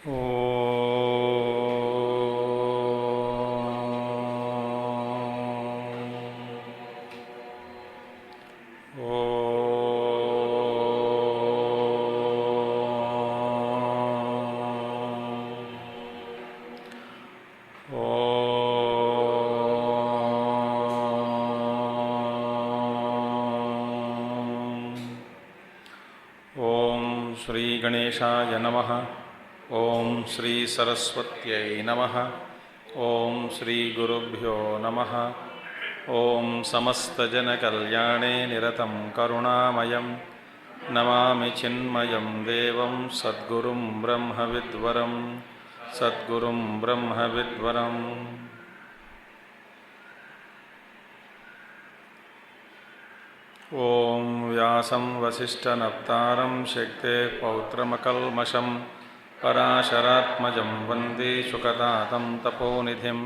श्री गणेशाय नमः। ओम श्री सरस्वत्यै नमः। ओम श्री गुरुभ्यो नमः। ओम समस्तजनकल्याणे निरतं करुणामयं नमामि चिन्मयं देवं सद्गुरुं ब्रह्मविद्वरं सद्गुरुं ब्रह्मविद्वरम्। ओम व्यासं वसिष्ठनप्तारं शक्ते पौत्रमकल्मषं पराशरात्मजं वन्दे शुकतातं तपोनिधिं।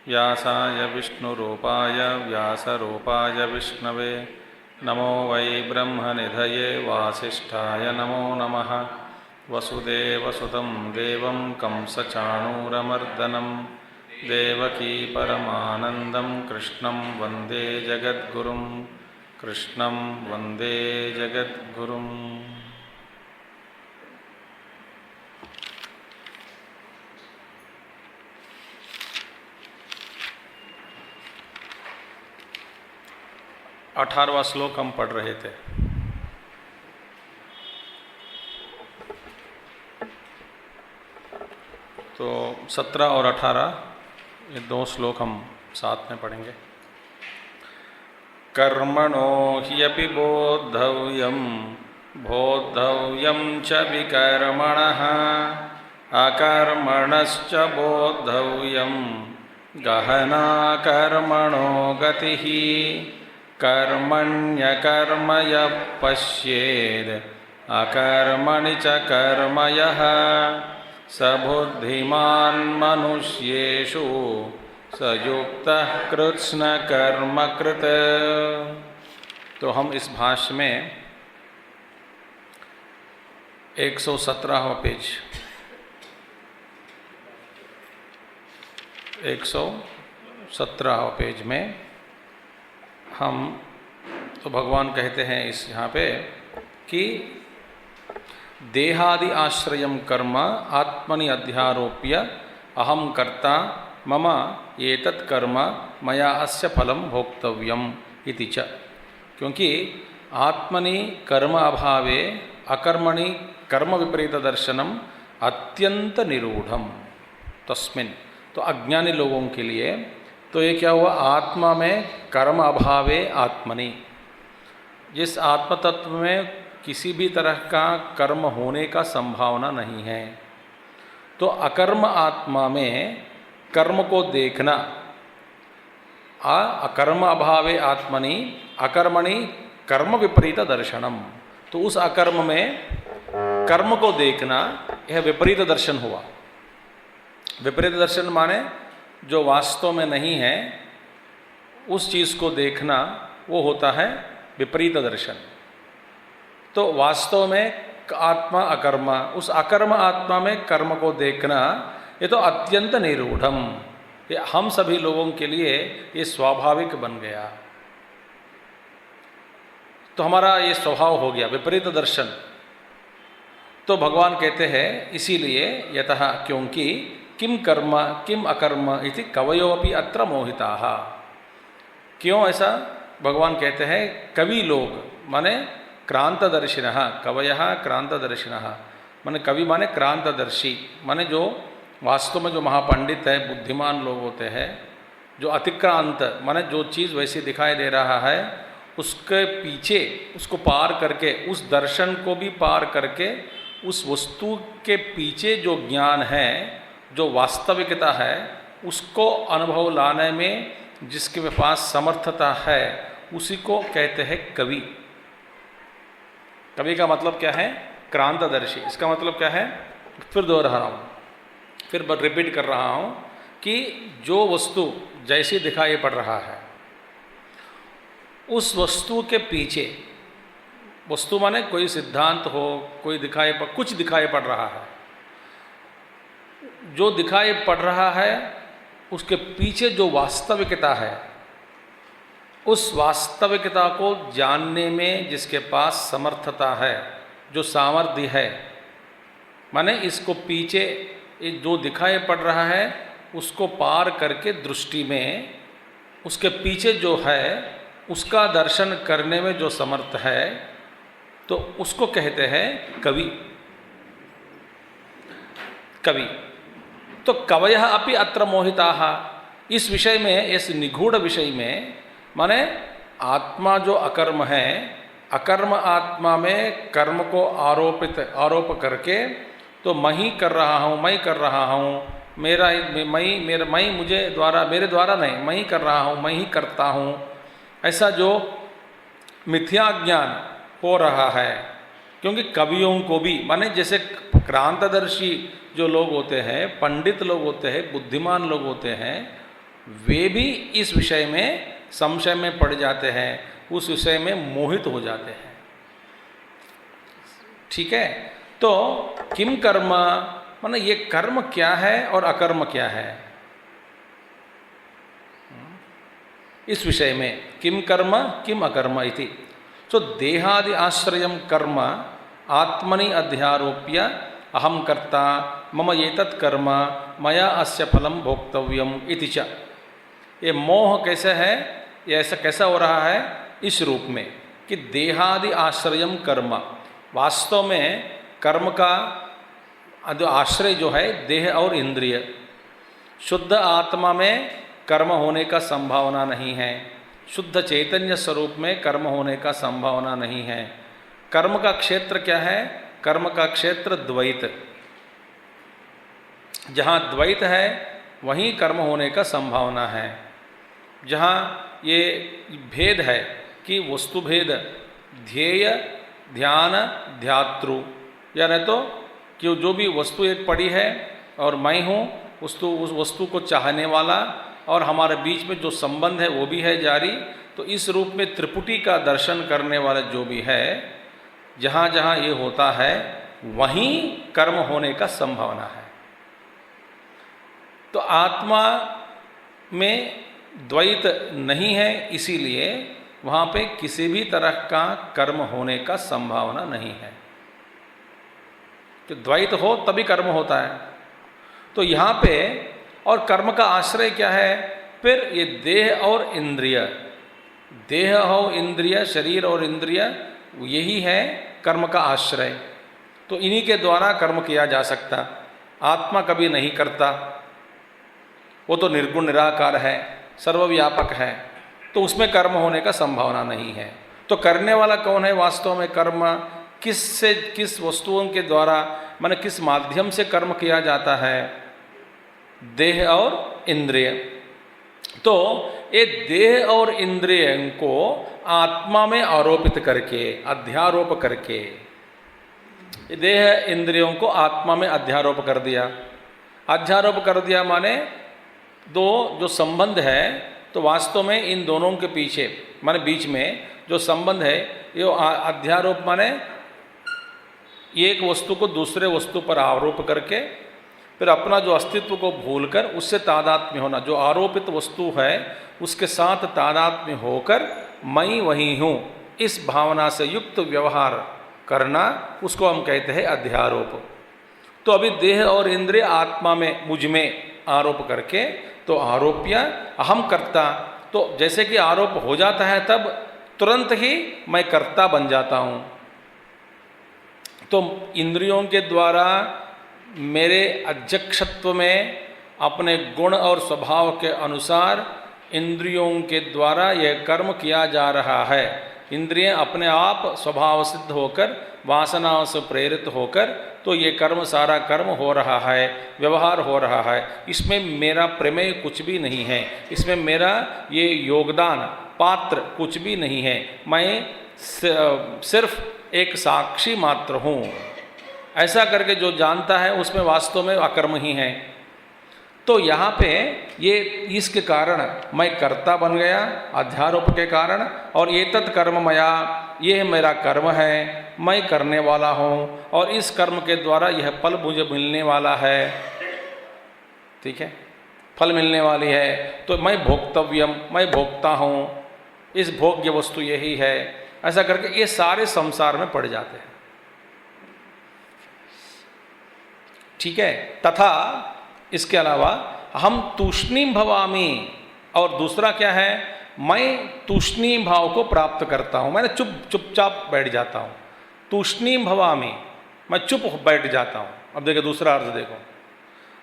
व्यासाय विष्णुरूपाय व्यासरूपाय विष्णवे नमो वै ब्रह्मनिधये वासिष्ठाय नमो नमः। वसुदेवसुतं देवं कंसचाणूरमर्दनं देवकी परमानन्दं कृष्णं वन्दे जगद्गुरुं कृष्णं वन्दे जगद्गुरुम्। अठारहवां श्लोक हम पढ़ रहे थे। तो 17 और 18 ये दो श्लोक हम साथ में पढ़ेंगे। कर्मणो ह्यपि बोद्धव्यं बोद्धव्यं च विकर्मणः अकर्मणश्च बोद्धव्यं गहना कर्मणो गतिः। कर्मण्यकर्म यः पश्येद् अकर्मणि च कर्म यः स बुद्धिमान् मनुष्येषु सयुक्तः कृत्स्न कर्म कृत। तो हम इस भाष्य में 117वां पेज 117वां पेज में हम तो भगवान कहते हैं इस यहाँ पे कि देहादि आश्रयम कर्म आत्मनि अध्यारोप्य अहम कर्ता मम एतत् कर्म मया अस्य फलम भोक्तव्यम इति च। क्योंकि आत्मनि कर्म अभावे अकर्मणि कर्म विपरीत दर्शनम अत्यंत निरूढ़म तस्मिन्। तो अज्ञानी लोगों के लिए तो ये क्या हुआ, आत्मा में कर्म अभावे आत्मनि, जिस आत्म तत्व में किसी भी तरह का कर्म होने का संभावना नहीं है, तो अकर्म आत्मा में कर्म को देखना। अकर्म अभावे आत्मनि अकर्मणि कर्म विपरीत दर्शनम। तो उस अकर्म में कर्म को देखना यह विपरीत दर्शन हुआ। विपरीत दर्शन माने जो वास्तव में नहीं है उस चीज को देखना, वो होता है विपरीत दर्शन। तो वास्तव में आत्मा अकर्म, उस अकर्म आत्मा में कर्म को देखना ये तो अत्यंत निरूढ़म, ये हम सभी लोगों के लिए ये स्वाभाविक बन गया। तो हमारा ये स्वभाव हो गया विपरीत दर्शन। तो भगवान कहते हैं इसीलिए यतः क्योंकि किम कर्म किम अकर्म इति कवयो अपि अत्र मोहिताः। क्यों ऐसा भगवान कहते हैं? कवि लोग माने क्रांतदर्शिनः, कवयः क्रांतदर्शिनः माने कवि माने क्रांतदर्शी, माने जो वास्तव में जो महापंडित है, बुद्धिमान लोग होते हैं, जो अतिक्रांत माने जो चीज़ वैसी दिखाई दे रहा है उसके पीछे उसको पार करके, उस दर्शन को भी पार करके, उस वस्तु के पीछे जो ज्ञान है, जो वास्तविकता है, उसको अनुभव लाने में जिसके पास समर्थता है उसी को कहते हैं कवि। कवि का मतलब क्या है? क्रांतदर्शी। इसका मतलब क्या है? फिर दोहरा रहा हूँ, फिर रिपीट कर रहा हूँ कि जो वस्तु जैसी दिखाई पड़ रहा है उस वस्तु के पीछे, वस्तु माने कोई सिद्धांत हो, कोई कुछ दिखाई पड़ रहा है, जो दिखाई पड़ रहा है उसके पीछे जो वास्तविकता है, उस वास्तविकता को जानने में जिसके पास समर्थता है, जो सामर्थ्य है, माने इसको पीछे जो दिखाई पड़ रहा है उसको पार करके दृष्टि में उसके पीछे जो है उसका दर्शन करने में जो समर्थ है, तो उसको कहते हैं कवि। कवि तो कवयः अपि अत्र मोहिताः, इस विषय में, इस निगूढ़ विषय में, माने आत्मा जो अकर्म है, अकर्म आत्मा में कर्म को आरोप करके तो मैं ही कर रहा हूँ, मैं कर रहा हूँ, मैं मुझे द्वारा, मेरे द्वारा नहीं, मैं ही कर रहा हूँ, मैं ही करता हूँ, ऐसा जो मिथ्या ज्ञान हो रहा है। क्योंकि कवियों को भी, माने जैसे क्रांतदर्शी जो लोग होते हैं, पंडित लोग होते हैं, बुद्धिमान लोग होते हैं, वे भी इस विषय में संशय में पड़ जाते हैं, उस विषय में मोहित हो जाते हैं। ठीक है, तो किम कर्म, माने ये कर्म क्या है और अकर्म क्या है, इस विषय में किम कर्म किम अकर्म इति। सो देहादि आश्रयम कर्म आत्मनि अध्यारोप्य अहम कर्ता मम एतत् कर्म मया अस्य फलम भोक्तव्यम इति च। ये मोह कैसे है, ये ऐसा कैसा हो रहा है, इस रूप में कि देहादि आश्रयम कर्म, वास्तव में कर्म का आश्रय जो है देह और इंद्रिय, शुद्ध आत्मा में कर्म होने का संभावना नहीं है, शुद्ध चैतन्य स्वरूप में कर्म होने का संभावना नहीं है। कर्म का क्षेत्र क्या है, कर्म का क्षेत्र द्वैत, जहाँ द्वैत है वहीं कर्म होने का संभावना है। जहाँ ये भेद है कि वस्तु भेद, ध्येय ध्यान ध्यातृ, यानी तो कि जो भी वस्तु एक पड़ी है और मैं हूँ उस वस्तु को चाहने वाला, और हमारे बीच में जो संबंध है वो भी है जारी। तो इस रूप में त्रिपुटी का दर्शन करने वाला जो भी है, जहाँ जहाँ ये होता है वहीं कर्म होने का संभावना है। तो आत्मा में द्वैत नहीं है, इसीलिए वहाँ पे किसी भी तरह का कर्म होने का संभावना नहीं है। तो द्वैत हो तभी कर्म होता है। तो यहाँ पे और कर्म का आश्रय क्या है, फिर ये देह और इंद्रिय, देह और इंद्रिय, शरीर और इंद्रिय, यही है कर्म का आश्रय। तो इन्हीं के द्वारा कर्म किया जा सकता। आत्मा कभी नहीं करता, वो तो निर्गुण निराकार है, सर्वव्यापक है, तो उसमें कर्म होने का संभावना नहीं है। तो करने वाला कौन है वास्तव में? कर्म किस वस्तुओं के द्वारा, माने किस माध्यम से कर्म किया जाता है? देह और इंद्रिय। तो ये देह और इंद्रिय को आत्मा में आरोपित करके, अध्यारोप करके, देह इंद्रियों को आत्मा में अध्यारोप कर दिया। अध्यारोप कर दिया माने दो जो संबंध है, तो वास्तव में इन दोनों के पीछे, माने बीच में जो संबंध है, ये अध्यारोप माने एक वस्तु को दूसरे वस्तु पर आरोप करके फिर अपना जो अस्तित्व को भूलकर उससे तादात्म्य होना। जो आरोपित वस्तु है उसके साथ तादात्म्य होकर मैं वही हूँ, इस भावना से युक्त व्यवहार करना, उसको हम कहते हैं अध्यारोप। तो अभी देह और इंद्रिय आत्मा में, मुझ में आरोप करके, तो आरोप्य अहम कर्ता, तो जैसे कि आरोप हो जाता है तब तुरंत ही मैं कर्ता बन जाता हूँ। तो इंद्रियों के द्वारा मेरे अध्यक्षत्व में अपने गुण और स्वभाव के अनुसार इंद्रियों के द्वारा यह कर्म किया जा रहा है। इंद्रियां अपने आप स्वभाव सिद्ध होकर, वासनाओं से प्रेरित होकर, तो ये कर्म, सारा कर्म हो रहा है, व्यवहार हो रहा है। इसमें मेरा प्रमेय कुछ भी नहीं है, इसमें मेरा ये योगदान, पात्र कुछ भी नहीं है। मैं सिर्फ एक साक्षी मात्र हूँ। ऐसा करके जो जानता है उसमें वास्तव में अकर्म ही है। तो यहाँ पे ये इसके कारण मैं कर्ता बन गया, अध्यारोप के कारण, और ये तत्कर्म मया, ये मेरा कर्म है, मैं करने वाला हूँ, और इस कर्म के द्वारा यह फल मुझे मिलने वाला है। ठीक है, फल मिलने वाली है तो मैं भोक्तव्यम, मैं भोक्ता हूँ, इस भोग्य वस्तु यही है, ऐसा करके ये सारे संसार में पड़ जाते हैं। ठीक है, तथा इसके अलावा हम तूष्णीम भवामी, और दूसरा क्या है, मैं तूष्णीम भाव को प्राप्त करता हूँ, मैंने चुपचाप बैठ जाता हूँ। तूष्णीम भवामी, मैं चुप बैठ जाता हूँ। अब देखो दूसरा अर्थ देखो,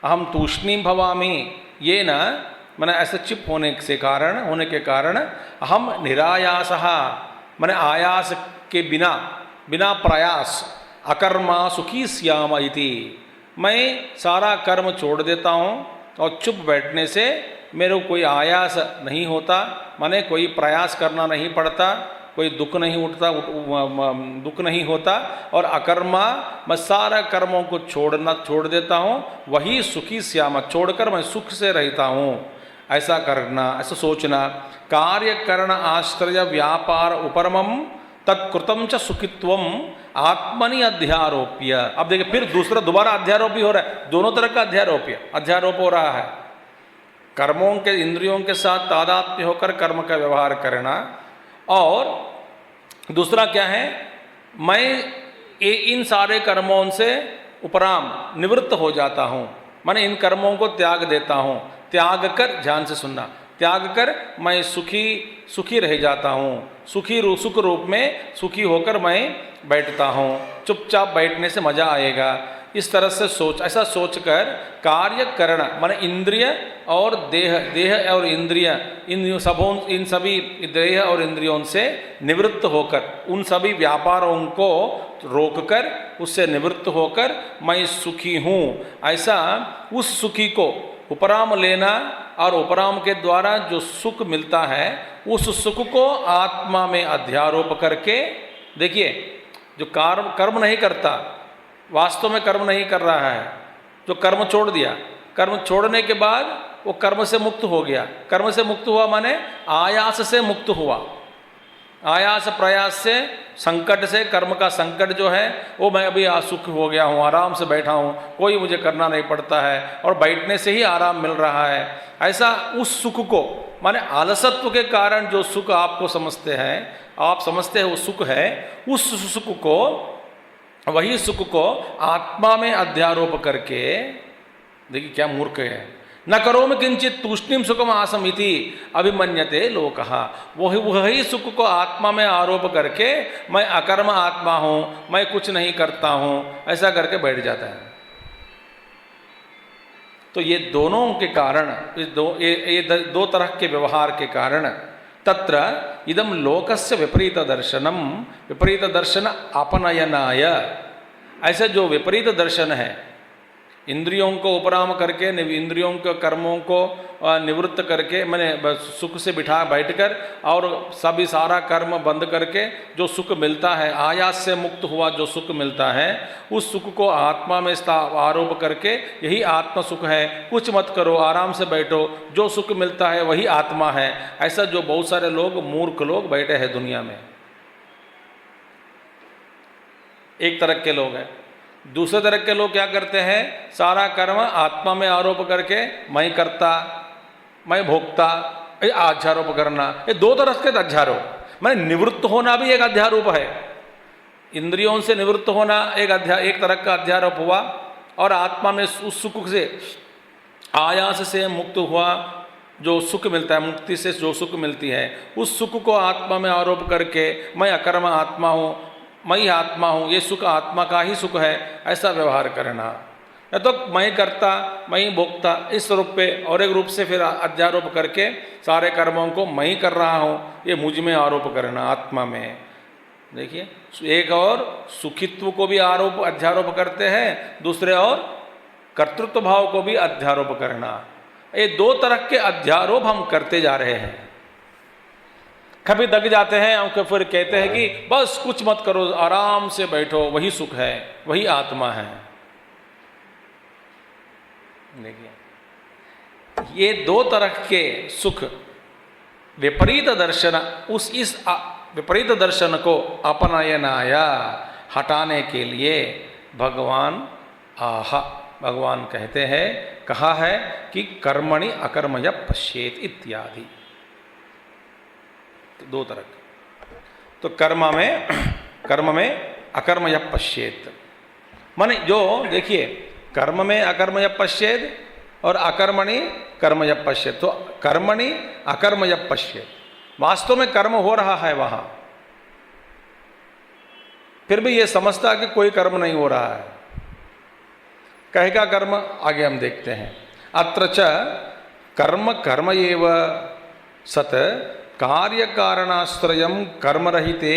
हम तूष्णीम भवामी, ये ना मैंने ऐसे चुप होने के कारण हम निरायासः, मैंने आयास के बिना प्रयास, अकर्मा सुखी स्याम इति, मैं सारा कर्म छोड़ देता हूँ और चुप बैठने से मेरे को कोई आयास नहीं होता, माने कोई प्रयास करना नहीं पड़ता, कोई दुख नहीं होता, और अकर्मा, मैं सारा कर्मों को छोड़ देता हूँ, वही सुखी श्याम, छोड़कर मैं सुख से रहता हूँ। ऐसा करना, ऐसा सोचना। कार्य करण आश्रय व्यापार उपरमम तत्कृतम च सुखित्वम आत्मनि अध्यारोप्य। अब देखिए फिर दोबारा अध्यारोप भी हो रहा है, दोनों तरह का अध्यारोप हो रहा है। कर्मों के, इंद्रियों के साथ तादात्म्य होकर कर्म का व्यवहार करना, और दूसरा क्या है, मैं इन सारे कर्मों से उपराम निवृत्त हो जाता हूँ, मैंने इन कर्मों को त्याग देता हूँ। त्याग कर, ध्यान से सुनना, त्याग कर मैं सुखी रह जाता हूँ, सुख रूप में सुखी होकर मैं बैठता हूँ, चुपचाप बैठने से मजा आएगा। इस तरह से ऐसा सोचकर कार्य करण, माने इंद्रिय और देह और इंद्रिय, इन सभी देह और इंद्रियों से निवृत्त होकर, उन सभी व्यापारों को रोककर, उससे निवृत्त होकर मैं सुखी हूँ, ऐसा उस सुखी को उपराम लेना, और उपराम के द्वारा जो सुख मिलता है उस सुख को आत्मा में अध्यारोप करके, देखिए जो कर्म नहीं करता, वास्तव में कर्म नहीं कर रहा है, जो कर्म छोड़ दिया, कर्म छोड़ने के बाद वो कर्म से मुक्त हो गया। कर्म से मुक्त हुआ माने आयास से मुक्त हुआ, आयास प्रयास से, संकट से, कर्म का संकट जो है वो मैं अभी सुख हो गया हूँ, आराम से बैठा हूँ, कोई मुझे करना नहीं पड़ता है, और बैठने से ही आराम मिल रहा है। ऐसा उस सुख को, माने आलसत्व के कारण जो सुख आपको समझते हैं, आप समझते हैं वो सुख है, उस सुख को, वही सुख को आत्मा में अध्यारोप करके, देखिए क्या मूर्ख है, न करो में किंचित तूष्णीम सुखम आसम इति अभिमन्यते लोकः, वही सुख को आत्मा में आरोप करके मैं अकर्म आत्मा हूँ, मैं कुछ नहीं करता हूँ, ऐसा करके बैठ जाता है। तो ये दोनों के कारण, ये दो तरह के व्यवहार के कारण, तत्र इदम लोकस्य विपरीत दर्शन अपनयनाय, ऐसे जो विपरीत दर्शन है, इंद्रियों को उपराम करके, इंद्रियों के कर्मों को निवृत्त करके, मैंने सुख से बैठकर और सभी सारा कर्म बंद करके जो सुख मिलता है, आयास से मुक्त हुआ जो सुख मिलता है, उस सुख को आत्मा में आरोप करके यही आत्मा सुख है, कुछ मत करो, आराम से बैठो, जो सुख मिलता है वही आत्मा है। ऐसा जो बहुत सारे लोग, मूर्ख लोग बैठे हैं दुनिया में, एक तरह के लोग हैं। दूसरे तरह के लोग क्या करते हैं, सारा कर्म आत्मा में आरोप करके मैं करता, मैं भोगता, ये अध्यारोप करना, ये दो तरह के अध्यारोप। मैं निवृत्त होना भी एक अध्यारोप है, इंद्रियों से निवृत्त होना एक तरह का अध्यारोप हुआ, और आत्मा में उस सुख से, आयास से मुक्त हुआ जो सुख मिलता है, मुक्ति से जो सुख मिलती है, उस सुख को आत्मा में आरोप करके मैं अकर्म आत्मा हूँ, मैं ही आत्मा हूँ, ये सुख आत्मा का ही सुख है, ऐसा व्यवहार करना। या तो मैं करता, मैं ही भोगता, इस रूप पे, और एक रूप से फिर अध्यारोप करके सारे कर्मों को मैं ही कर रहा हूँ, ये मुझ में आरोप करना, आत्मा में। देखिए, एक और सुखित्व को भी अध्यारोप करते हैं, दूसरे और कर्तृत्व भाव को भी अध्यारोप करना। ये दो तरह के अध्यारोप हम करते जा रहे हैं। कभी दग जाते हैं और फिर कहते हैं कि बस कुछ मत करो, आराम से बैठो, वही सुख है, वही आत्मा है। देखिए, ये दो तरह के सुख, विपरीत दर्शन, इस विपरीत दर्शन को अपनयनाय, हटाने के लिए भगवान भगवान कहते हैं, कहा है कि कर्मणि अकर्मय पश्येत इत्यादि। तो दो तरह तो कर्म में अकर्मय पश्येत, माने जो देखिए कर्म में अकर्मय पश्येत और अकर्मणि कर्मय पश्येत। तो कर्मणि अकर्मय पश्येत, वास्तव में कर्म हो रहा है वहां, फिर भी ये समझता कि कोई कर्म नहीं हो रहा है। कहेगा कर्म, आगे हम देखते हैं। अत्र च कर्म कर्म एव सत कार्य कारणाश्रयं कर्मरहिते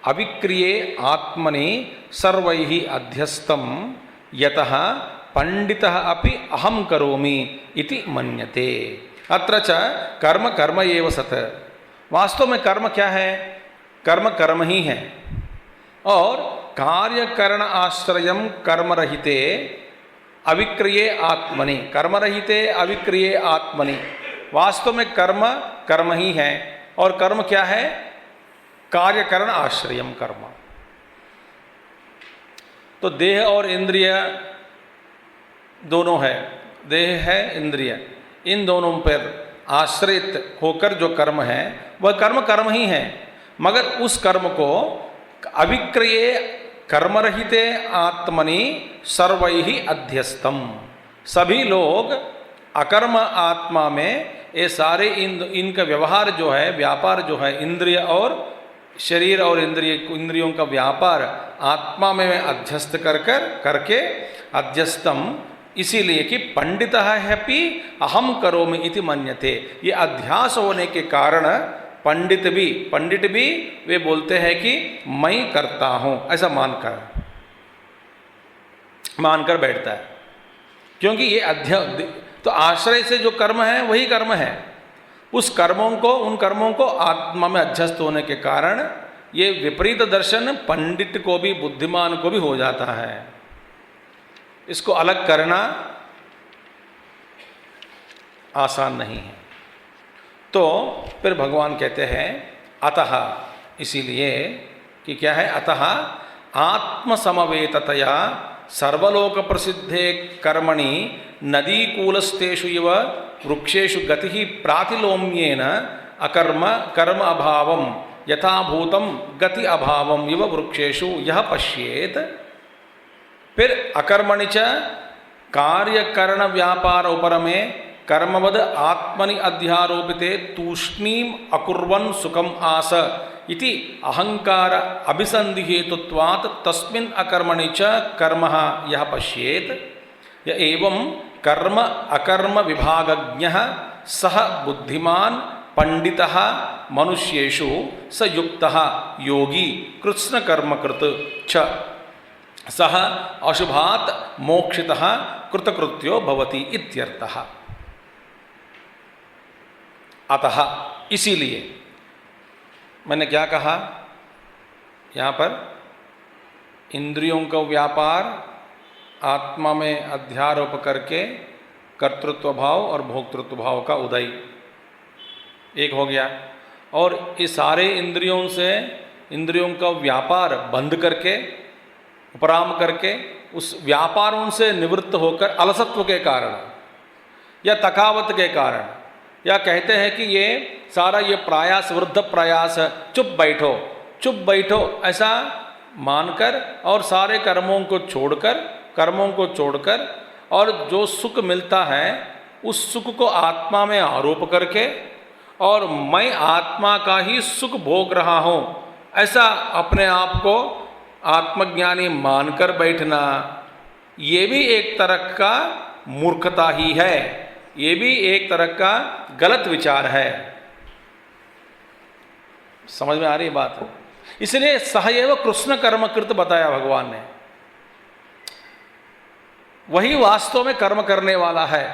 अविक्रिये आत्मनि सर्वैः अध्यस्तं यतः पंडितः अपि अहं करोमि इति मन्यते। अत्र च कर्म कर्म एव सत, वास्तव में कर्म क्या है? कर्म कर्म ही है। और कार्यकरण आश्रयम कर्मरहिते अविक्रिये आत्मनि, कर्मरहिते अविक्रिये आत्मनि, वास्तव में कर्म कर्म ही है। और कर्म क्या है? कार्यकरण आश्रयम कर्म। तो देह और इंद्रिय दोनों है, देह है इंद्रिय, इन दोनों पर आश्रित होकर जो कर्म है वह कर्म कर्म ही है। मगर उस कर्म को अविक्रिये कर्मरहिते आत्मनि सर्वैहि अध्यस्तम, सभी लोग अकर्म आत्मा में ये सारे इनका व्यवहार जो है, व्यापार जो है, इंद्रिय और शरीर और इंद्रियों का व्यापार आत्मा में अध्यस्त करके अध्यस्तम, इसीलिए कि पंडितः अपि अहम करोमि इति मन्यते। ये अध्यास होने के कारण पंडित भी वे बोलते हैं कि मैं करता हूं, ऐसा मानकर बैठता है। क्योंकि ये तो आश्रय से जो कर्म है वही कर्म है, उन कर्मों को आत्मा में अध्यस्त होने के कारण ये विपरीत दर्शन पंडित को भी, बुद्धिमान को भी हो जाता है। इसको अलग करना आसान नहीं है। तो फिर भगवान कहते हैं अतः, इसीलिए कि क्या है? अतः आत्मसमवेततया सर्वलोक प्रसिद्धे कर्मणि नदीकूलस्तेषु इव वृक्षेषु गति प्रातिलोम्येन अकर्म कर्म अभावं यथाभूतं गति अभावं इव वृक्षेषु यह पश्येत। फिर अकर्मणि च कार्यकरण व्यापार उपरमे कर्मवद आत्मनि अध्यारोपिते तूष्णीम अकुर्वन् सुखम आस इति अहंकार अभिसन्धिहेतुत्वात् तस्मिन् अकर्मणि च कर्मः यः पश्येत। य एवं कर्म अकर्म विभागज्ञः सः बुद्धिमान् पंडितः मनुष्येषु स युक्तः योगी कृत्स्नकर्मकृत् च सः अशुभात् मोक्षितः कृतकृत्यो भवति इत्यर्थः। अतः, इसीलिए मैंने क्या कहा यहाँ पर? इंद्रियों का व्यापार आत्मा में अध्यारोप करके कर्तृत्व भाव और भोक्तृत्व भाव का उदय एक हो गया। और इस सारे इंद्रियों का व्यापार बंद करके, उपराम करके, उस व्यापारों से निवृत्त होकर अलसत्व के कारण या तकावत के कारण, या कहते हैं कि ये सारा ये प्रयास वृद्ध प्रयास, चुप बैठो ऐसा मानकर और सारे कर्मों को छोड़कर और जो सुख मिलता है उस सुख को आत्मा में आरोप करके और मैं आत्मा का ही सुख भोग रहा हूँ, ऐसा अपने आप को आत्मज्ञानी मानकर बैठना, ये भी एक तरह का मूर्खता ही है, ये भी एक तरह का गलत विचार है। समझ में आ रही बात? इसलिए सहएव कृष्ण कर्मकृत बताया भगवान ने, वही वास्तव में कर्म करने वाला है।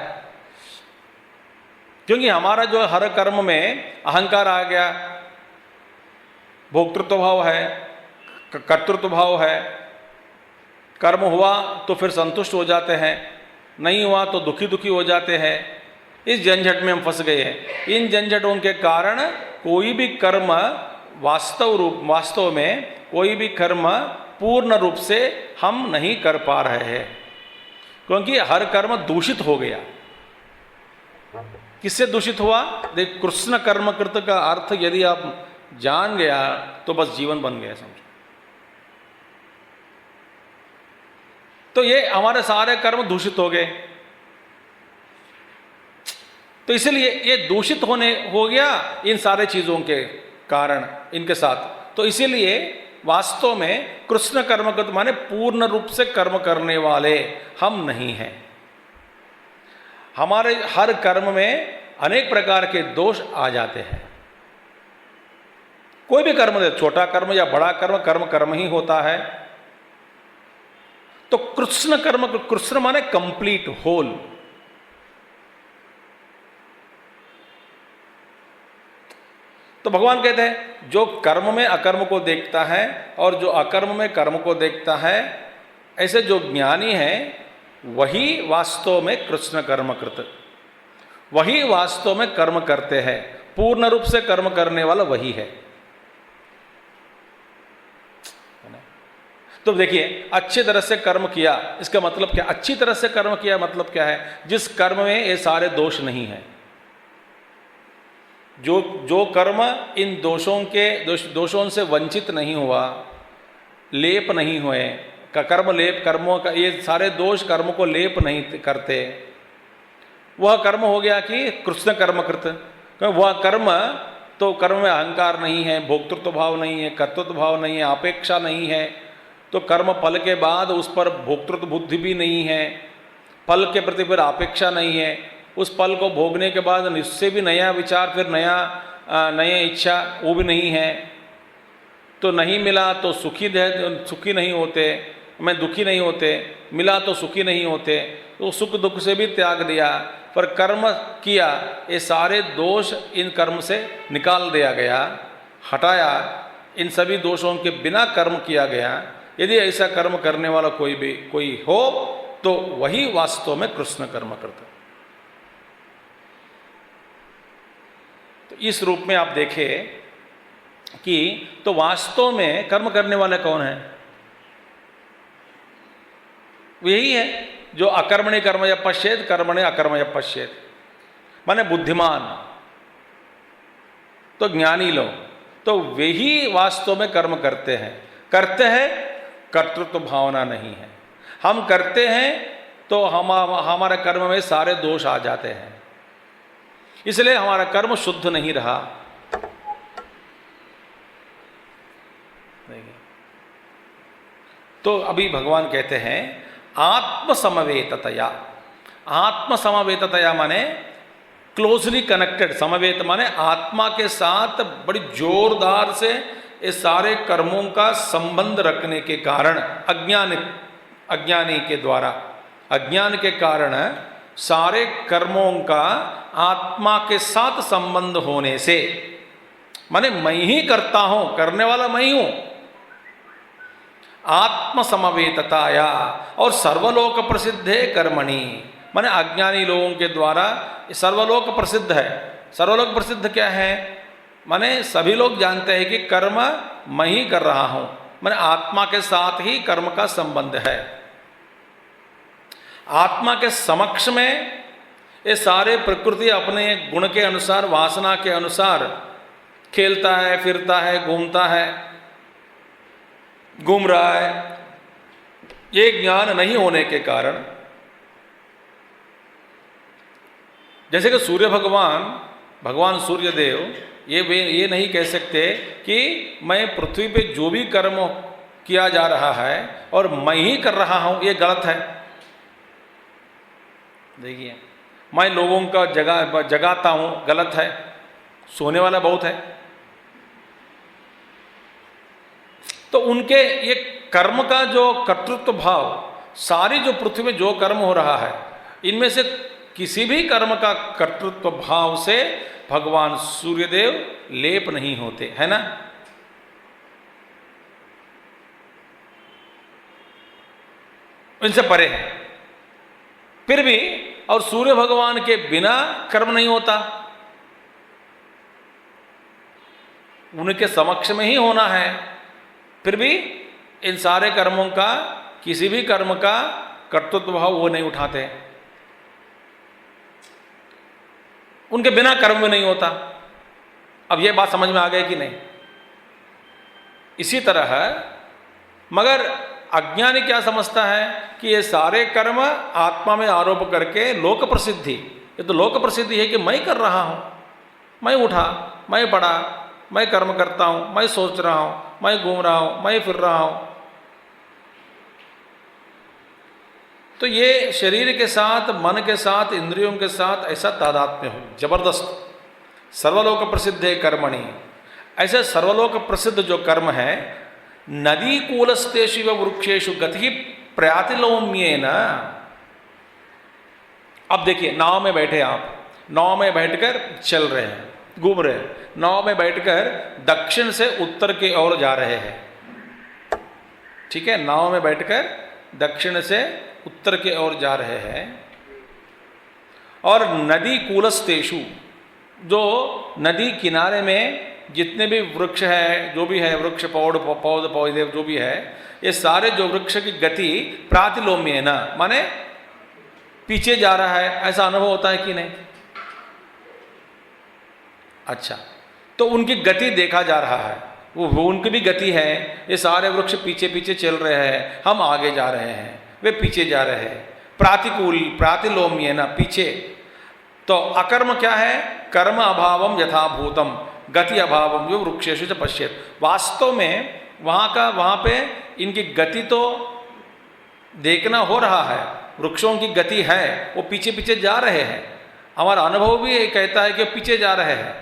क्योंकि हमारा जो हर कर्म में अहंकार आ गया, भोक्तृत्व भाव है, कर्तृत्व भाव है, कर्म हुआ तो फिर संतुष्ट हो जाते हैं, नहीं हुआ तो दुखी हो जाते हैं। इस झंझट में हम फंस गए हैं। इन झंझटों के कारण कोई भी कर्म वास्तव में कोई भी कर्म पूर्ण रूप से हम नहीं कर पा रहे हैं। क्योंकि हर कर्म दूषित हो गया। किससे दूषित हुआ? देख, कृष्ण कर्म कृत का अर्थ यदि आप जान गया तो बस जीवन बन गया, समझो। तो ये हमारे सारे कर्म दूषित हो गए, तो इसलिए ये दूषित होने हो गया इन सारे चीजों के कारण, इनके साथ। तो इसीलिए वास्तव में कृष्ण कर्म कृत माने पूर्ण रूप से कर्म करने वाले हम नहीं हैं। हमारे हर कर्म में अनेक प्रकार के दोष आ जाते हैं। कोई भी कर्म दे, छोटा कर्म या बड़ा कर्म, कर्म कर्म ही होता है। तो कृष्ण कर्म, कृष्ण माने कंप्लीट, होल। तो भगवान कहते हैं जो कर्म में अकर्म को देखता है और जो अकर्म में कर्म को देखता है, ऐसे जो ज्ञानी है वही वास्तव में कृष्ण कर्म कृत, वही वास्तव में कर्म करते हैं। पूर्ण रूप से कर्म करने वाला वही है। तो देखिए, अच्छी तरह से कर्म किया, इसका मतलब क्या? अच्छी तरह से कर्म किया मतलब क्या है? जिस कर्म में ये सारे दोष नहीं है, जो कर्म इन दोषों से वंचित नहीं हुआ, लेप नहीं हुए, कर्म लेप, कर्मों का ये सारे दोष कर्म को लेप नहीं करते, वह कर्म हो गया कि कृष्ण कर्म कृत। वह कर्म, तो कर्म में अहंकार नहीं है, भोक्तृत्व भाव नहीं है, कर्तृत्व भाव नहीं है, अपेक्षा नहीं है। तो कर्म फल के बाद उस पर भोक्तृत्व बुद्धि भी नहीं है, फल के प्रति फिर अपेक्षा नहीं है। उस फल को भोगने के बाद इससे भी नया विचार, फिर नया इच्छा, वो भी नहीं है। तो नहीं मिला तो सुखी नहीं होते, मैं दुखी नहीं होते, मिला तो सुखी नहीं होते, तो सुख दुख से भी त्याग दिया। पर कर्म किया, ये सारे दोष इन कर्म से निकाल दिया गया, हटाया। इन सभी दोषों के बिना कर्म किया गया। यदि ऐसा कर्म करने वाला कोई हो तो वही वास्तव में कृष्ण कर्म करता। तो इस रूप में आप देखें कि तो वास्तव में कर्म करने वाले कौन है? यही है जो अकर्मण्य कर्म या पश्चेत, कर्मण्य अकर्म या पश्चेत, माने बुद्धिमान, तो ज्ञानी लोग, तो वही वास्तव में कर्म करते हैं। कर्तृत्व भावना नहीं है। हम करते हैं तो हमारे कर्म में सारे दोष आ जाते हैं, इसलिए हमारा कर्म शुद्ध नहीं रहा। तो अभी भगवान कहते हैं आत्मसमवेततया। आत्मसमवेततया माने क्लोजली कनेक्टेड, समवेत माने आत्मा के साथ बड़ी जोरदार से ये सारे कर्मों का संबंध रखने के कारण, अज्ञानी के द्वारा, अज्ञान के कारण सारे कर्मों का आत्मा के साथ संबंध होने से, माने मैं ही करता हूं, करने वाला मैं ही हूं। आत्म समवेतताया और सर्वलोक प्रसिद्ध है कर्मणि, माने अज्ञानी लोगों के द्वारा सर्वलोक प्रसिद्ध है। सर्वलोक प्रसिद्ध क्या है? माने सभी लोग जानते हैं कि कर्म मैं ही कर रहा हूं, माने आत्मा के साथ ही कर्म का संबंध है। आत्मा के समक्ष में ये सारे प्रकृति अपने गुण के अनुसार, वासना के अनुसार खेलता है, फिरता है, घूमता है, घूम रहा है। ये ज्ञान नहीं होने के कारण, जैसे कि सूर्य भगवान सूर्यदेव ये नहीं कह सकते कि मैं पृथ्वी पे जो भी कर्म किया जा रहा है और मैं ही कर रहा हूं, ये गलत है। देखिए, मैं लोगों का जगाता हूं, गलत है। सोने वाला बहुत है। तो उनके ये कर्म का जो कर्तृत्व भाव, सारी जो पृथ्वी में जो कर्म हो रहा है, इनमें से किसी भी कर्म का कर्तृत्व भाव से भगवान सूर्यदेव लेप नहीं होते, है ना? इनसे परे है। फिर भी, और सूर्य भगवान के बिना कर्म नहीं होता, उनके समक्ष में ही होना है। फिर भी इन सारे कर्मों का, किसी भी कर्म का कर्तृत्व भाव वो नहीं उठाते, उनके बिना कर्म में नहीं होता। अब ये बात समझ में आ गई कि नहीं? इसी तरह मगर अज्ञानी क्या समझता है कि ये सारे कर्म आत्मा में आरोप करके लोक प्रसिद्धि, ये तो लोक प्रसिद्धि है कि मैं कर रहा हूं, मैं उठा, मैं पढ़ा, मैं कर्म करता हूं, मैं सोच रहा हूं, मैं घूम रहा हूं, मैं फिर रहा हूं। तो ये शरीर के साथ, मन के साथ, इंद्रियों के साथ ऐसा तादात्म्य हो जबरदस्त। सर्वलोक प्रसिद्ध है कर्मणि, ऐसे सर्वलोक प्रसिद्ध जो कर्म है, नदी कूलस्तेषु व वृक्षेषु गति प्रातिलोम्येन। अब देखिए, नाव में बैठे आप, नाव में बैठकर चल रहे हैं, घूम रहे हैं, नाव में बैठकर दक्षिण से उत्तर की ओर जा रहे हैं, ठीक है, नाव में बैठकर दक्षिण से उत्तर की ओर जा रहे हैं। और नदी कूलस्तेषु, जो नदी किनारे में जितने भी वृक्ष है, जो भी है वृक्ष, पौधे जो भी है, ये सारे जो वृक्ष की गति प्रातिलोम्येन, माने पीछे जा रहा है, ऐसा अनुभव होता है कि नहीं? अच्छा, तो उनकी गति देखा जा रहा है, वो उनकी भी गति है। ये सारे वृक्ष पीछे पीछे चल रहे हैं, हम आगे जा रहे हैं, वे पीछे जा रहे हैं। प्रातिकूल, प्रातिलोम्येन, पीछे। तो अकर्म क्या है? कर्म अभावम यथाभूतम गति अभावम जो वृक्षेषु च पश्येत। वास्तव में वहाँ पे इनकी गति तो देखना हो रहा है, वृक्षों की गति है, वो पीछे पीछे जा रहे हैं, हमारा अनुभव भी कहता है कि पीछे जा रहे हैं।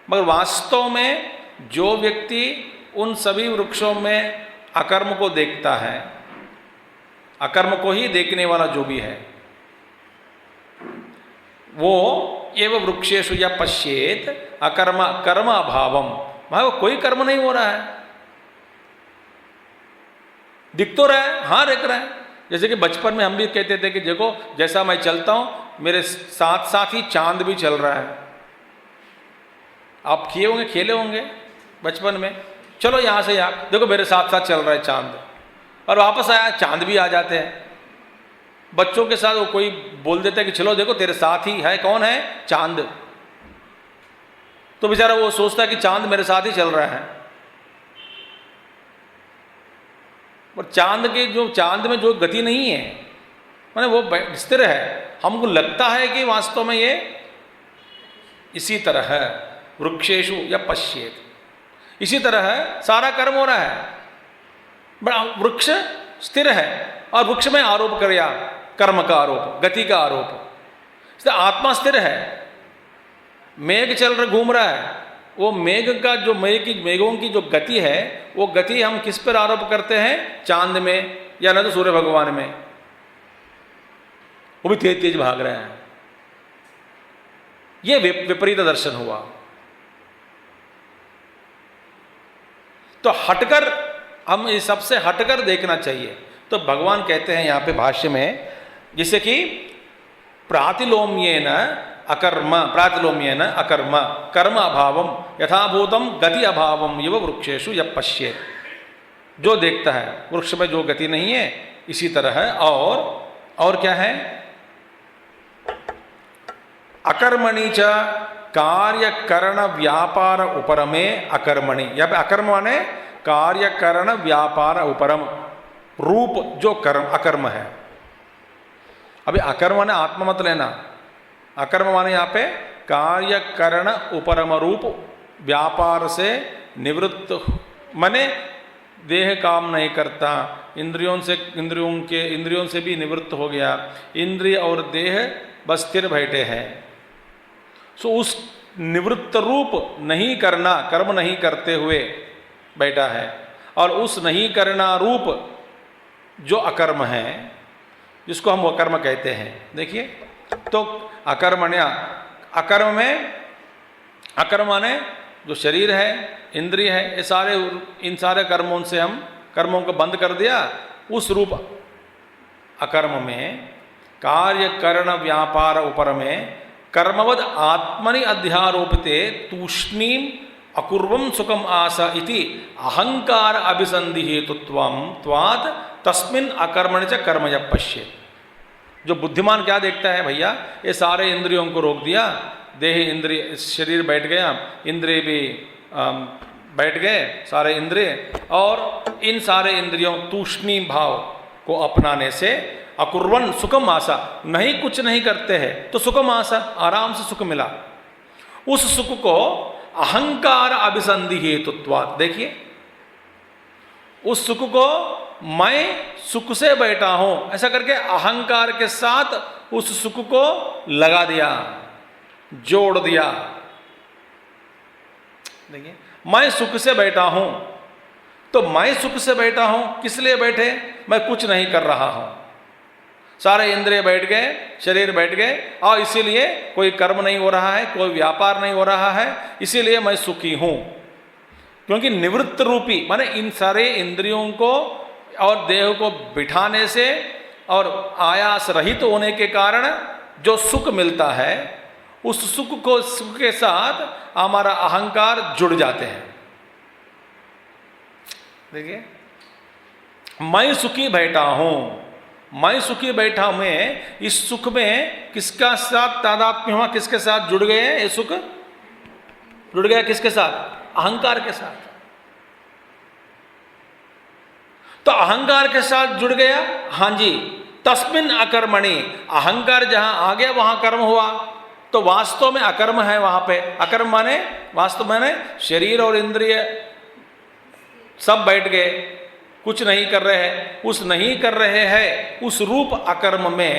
मगर वास्तव में जो व्यक्ति उन सभी वृक्षों में अकर्म को देखता है, अकर्म को ही देखने वाला जो भी है, वो एवं वृक्षेषु या पश्येत अकर्म कर्म अभावम, वो कोई कर्म नहीं हो रहा है, दिख तो रहा है, हाँ दिख रहा है। जैसे कि बचपन में हम भी कहते थे कि देखो जैसा मैं चलता हूं मेरे साथ साथ ही चांद भी चल रहा है। आप किए होंगे, खेले होंगे बचपन में, चलो यहां से यहाँ देखो मेरे साथ साथ चल रहा है चांद, और वापस आया चांद भी आ जाते हैं। बच्चों के साथ वो कोई बोल देता है कि चलो देखो तेरे साथ ही है, कौन है? चांद। तो बेचारा वो सोचता है कि चांद मेरे साथ ही चल रहा है, और चांद में जो गति नहीं है, माने वो स्थिर है। हमको लगता है कि वास्तव में ये इसी तरह है, वृक्षेषु या पश्येत, इसी तरह है, सारा कर्म हो रहा है, बड़ा वृक्ष स्थिर है, और वृक्ष में आरोप कर, या कर्म का आरोप, गति का आरोप। इसलिए आत्मा स्थिर है, मेघ चल रहा घूम रहा है, वो मेघ का जो मेघों की जो गति है, वो गति हम किस पर आरोप करते हैं? चांद में, या न तो सूर्य भगवान में, वो भी तेज तेज भाग रहे हैं। ये विपरीत दर्शन हुआ। तो हटकर, हम इस सबसे हटकर देखना चाहिए। तो भगवान कहते हैं यहाँ पे भाष्य में, जिससे कि प्रातिलोम्येन अकर्म, प्रातिलोम्येन अकर्म कर्म अभावम यथाभूतम गति अभावम युव वृक्षेषु यः पश्येत। जो देखता है वृक्ष में जो गति नहीं है, इसी तरह है। और क्या है? अकर्मणि च कार्य करण व्यापार उपरमे अकर्मणि। यहाँ पे अकर्म माने कार्य करण व्यापार उपरम, रूप जो कर्म अकर्म है। अभी अकर्म माने आत्मा मत लेना, अकर्म माने यहाँ पे कार्य करण उपरम रूप, व्यापार से निवृत्त, माने देह काम नहीं करता, इंद्रियों से भी निवृत्त हो गया, इंद्रिय और देह बस स्थिर बैठे हैं। सो उस निवृत्त रूप नहीं करना, कर्म नहीं करते हुए बैठा है, और उस नहीं करना रूप जो अकर्म है, जिसको हम अकर्म कहते हैं। देखिए, तो अकर्मण्या, अकर्म में, अकर्म माने जो शरीर है, इंद्रिय है, ये इन सारे कर्मों से हम कर्मों को बंद कर दिया। उस रूप अकर्म में कार्य करण व्यापार उपर में कर्मवद आत्मनि अध्यारोपिते तूष्णीम अकुर्वम सुखम आस इति अहंकार अभिसंधि हेतुत्वम त्वात् तस्मिन् अकर्मणि च कर्म यः पश्येत्। जो बुद्धिमान क्या देखता है, भैया ये सारे इंद्रियों को रोक दिया, देह इंद्रिय शरीर बैठ गया, इंद्रिय भी बैठ गए सारे इंद्रिय, और इन सारे इंद्रियों तूष्णी भाव को अपनाने से अकुर्वन सुखम आशा, नहीं कुछ नहीं करते हैं तो सुखम आशा, आराम से सुख मिला, उस सुख को अहंकार अभिसंधि हेतुत्वात्, देखिए उस सुख को मैं सुख से बैठा हूं ऐसा करके अहंकार के साथ उस सुख को लगा दिया, जोड़ दिया। देखिए मैं सुख से बैठा हूं, तो मैं सुख से बैठा हूं किस लिए बैठे, मैं कुछ नहीं कर रहा हूं, सारे इंद्रिय बैठ गए, शरीर बैठ गए, और इसीलिए कोई कर्म नहीं हो रहा है, कोई व्यापार नहीं हो रहा है, इसीलिए मैं सुखी हूं। क्योंकि निवृत्त रूपी माने इन सारे इंद्रियों को और देह को बिठाने से और आयास रहित होने के कारण जो सुख मिलता है, उस सुख के साथ हमारा अहंकार जुड़ जाते हैं। देखिए मैं सुखी बैठा हूं, मैं सुखी बैठा हूं, मैं इस सुख में किसका साथ तादात्म्य हुआ, किसके साथ जुड़ गए, ये सुख जुड़ गया किसके साथ, अहंकार के साथ। तो अहंकार के साथ जुड़ गया, हां जी, तस्मिन अकर्मणि, अहंकार जहां आ गया वहां कर्म हुआ, तो वास्तव में अकर्म है वहां पे। अकर्म माने वास्तव माने शरीर और इंद्रिय सब बैठ गए, कुछ नहीं कर रहे हैं, उस नहीं कर रहे हैं उस रूप अकर्म में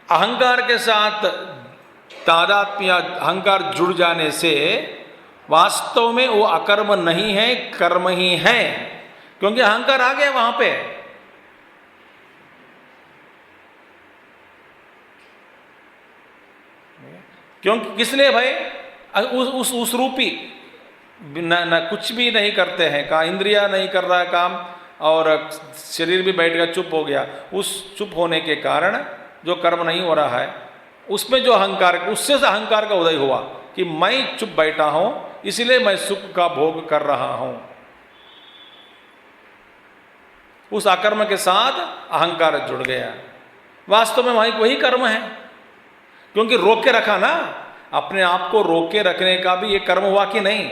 अहंकार के साथ तादात्म्य, अहंकार जुड़ जाने से वास्तव में वो अकर्म नहीं है, कर्म ही है, क्योंकि अहंकार आ गया वहां पे। क्योंकि किस लिए भाई, उस रूपी न कुछ भी नहीं करते हैं, का इंद्रिया नहीं कर रहा है काम, और शरीर भी बैठ गया, चुप हो गया, उस चुप होने के कारण जो कर्म नहीं हो रहा है उसमें जो अहंकार, उससे अहंकार का उदय हुआ कि मैं चुप बैठा हूं इसलिए मैं सुख का भोग कर रहा हूं। उस अकर्म के साथ अहंकार जुड़ गया, वास्तव में वही कर्म है, क्योंकि रोक के रखा ना, अपने आप को रोक के रखने का भी ये कर्म हुआ कि नहीं।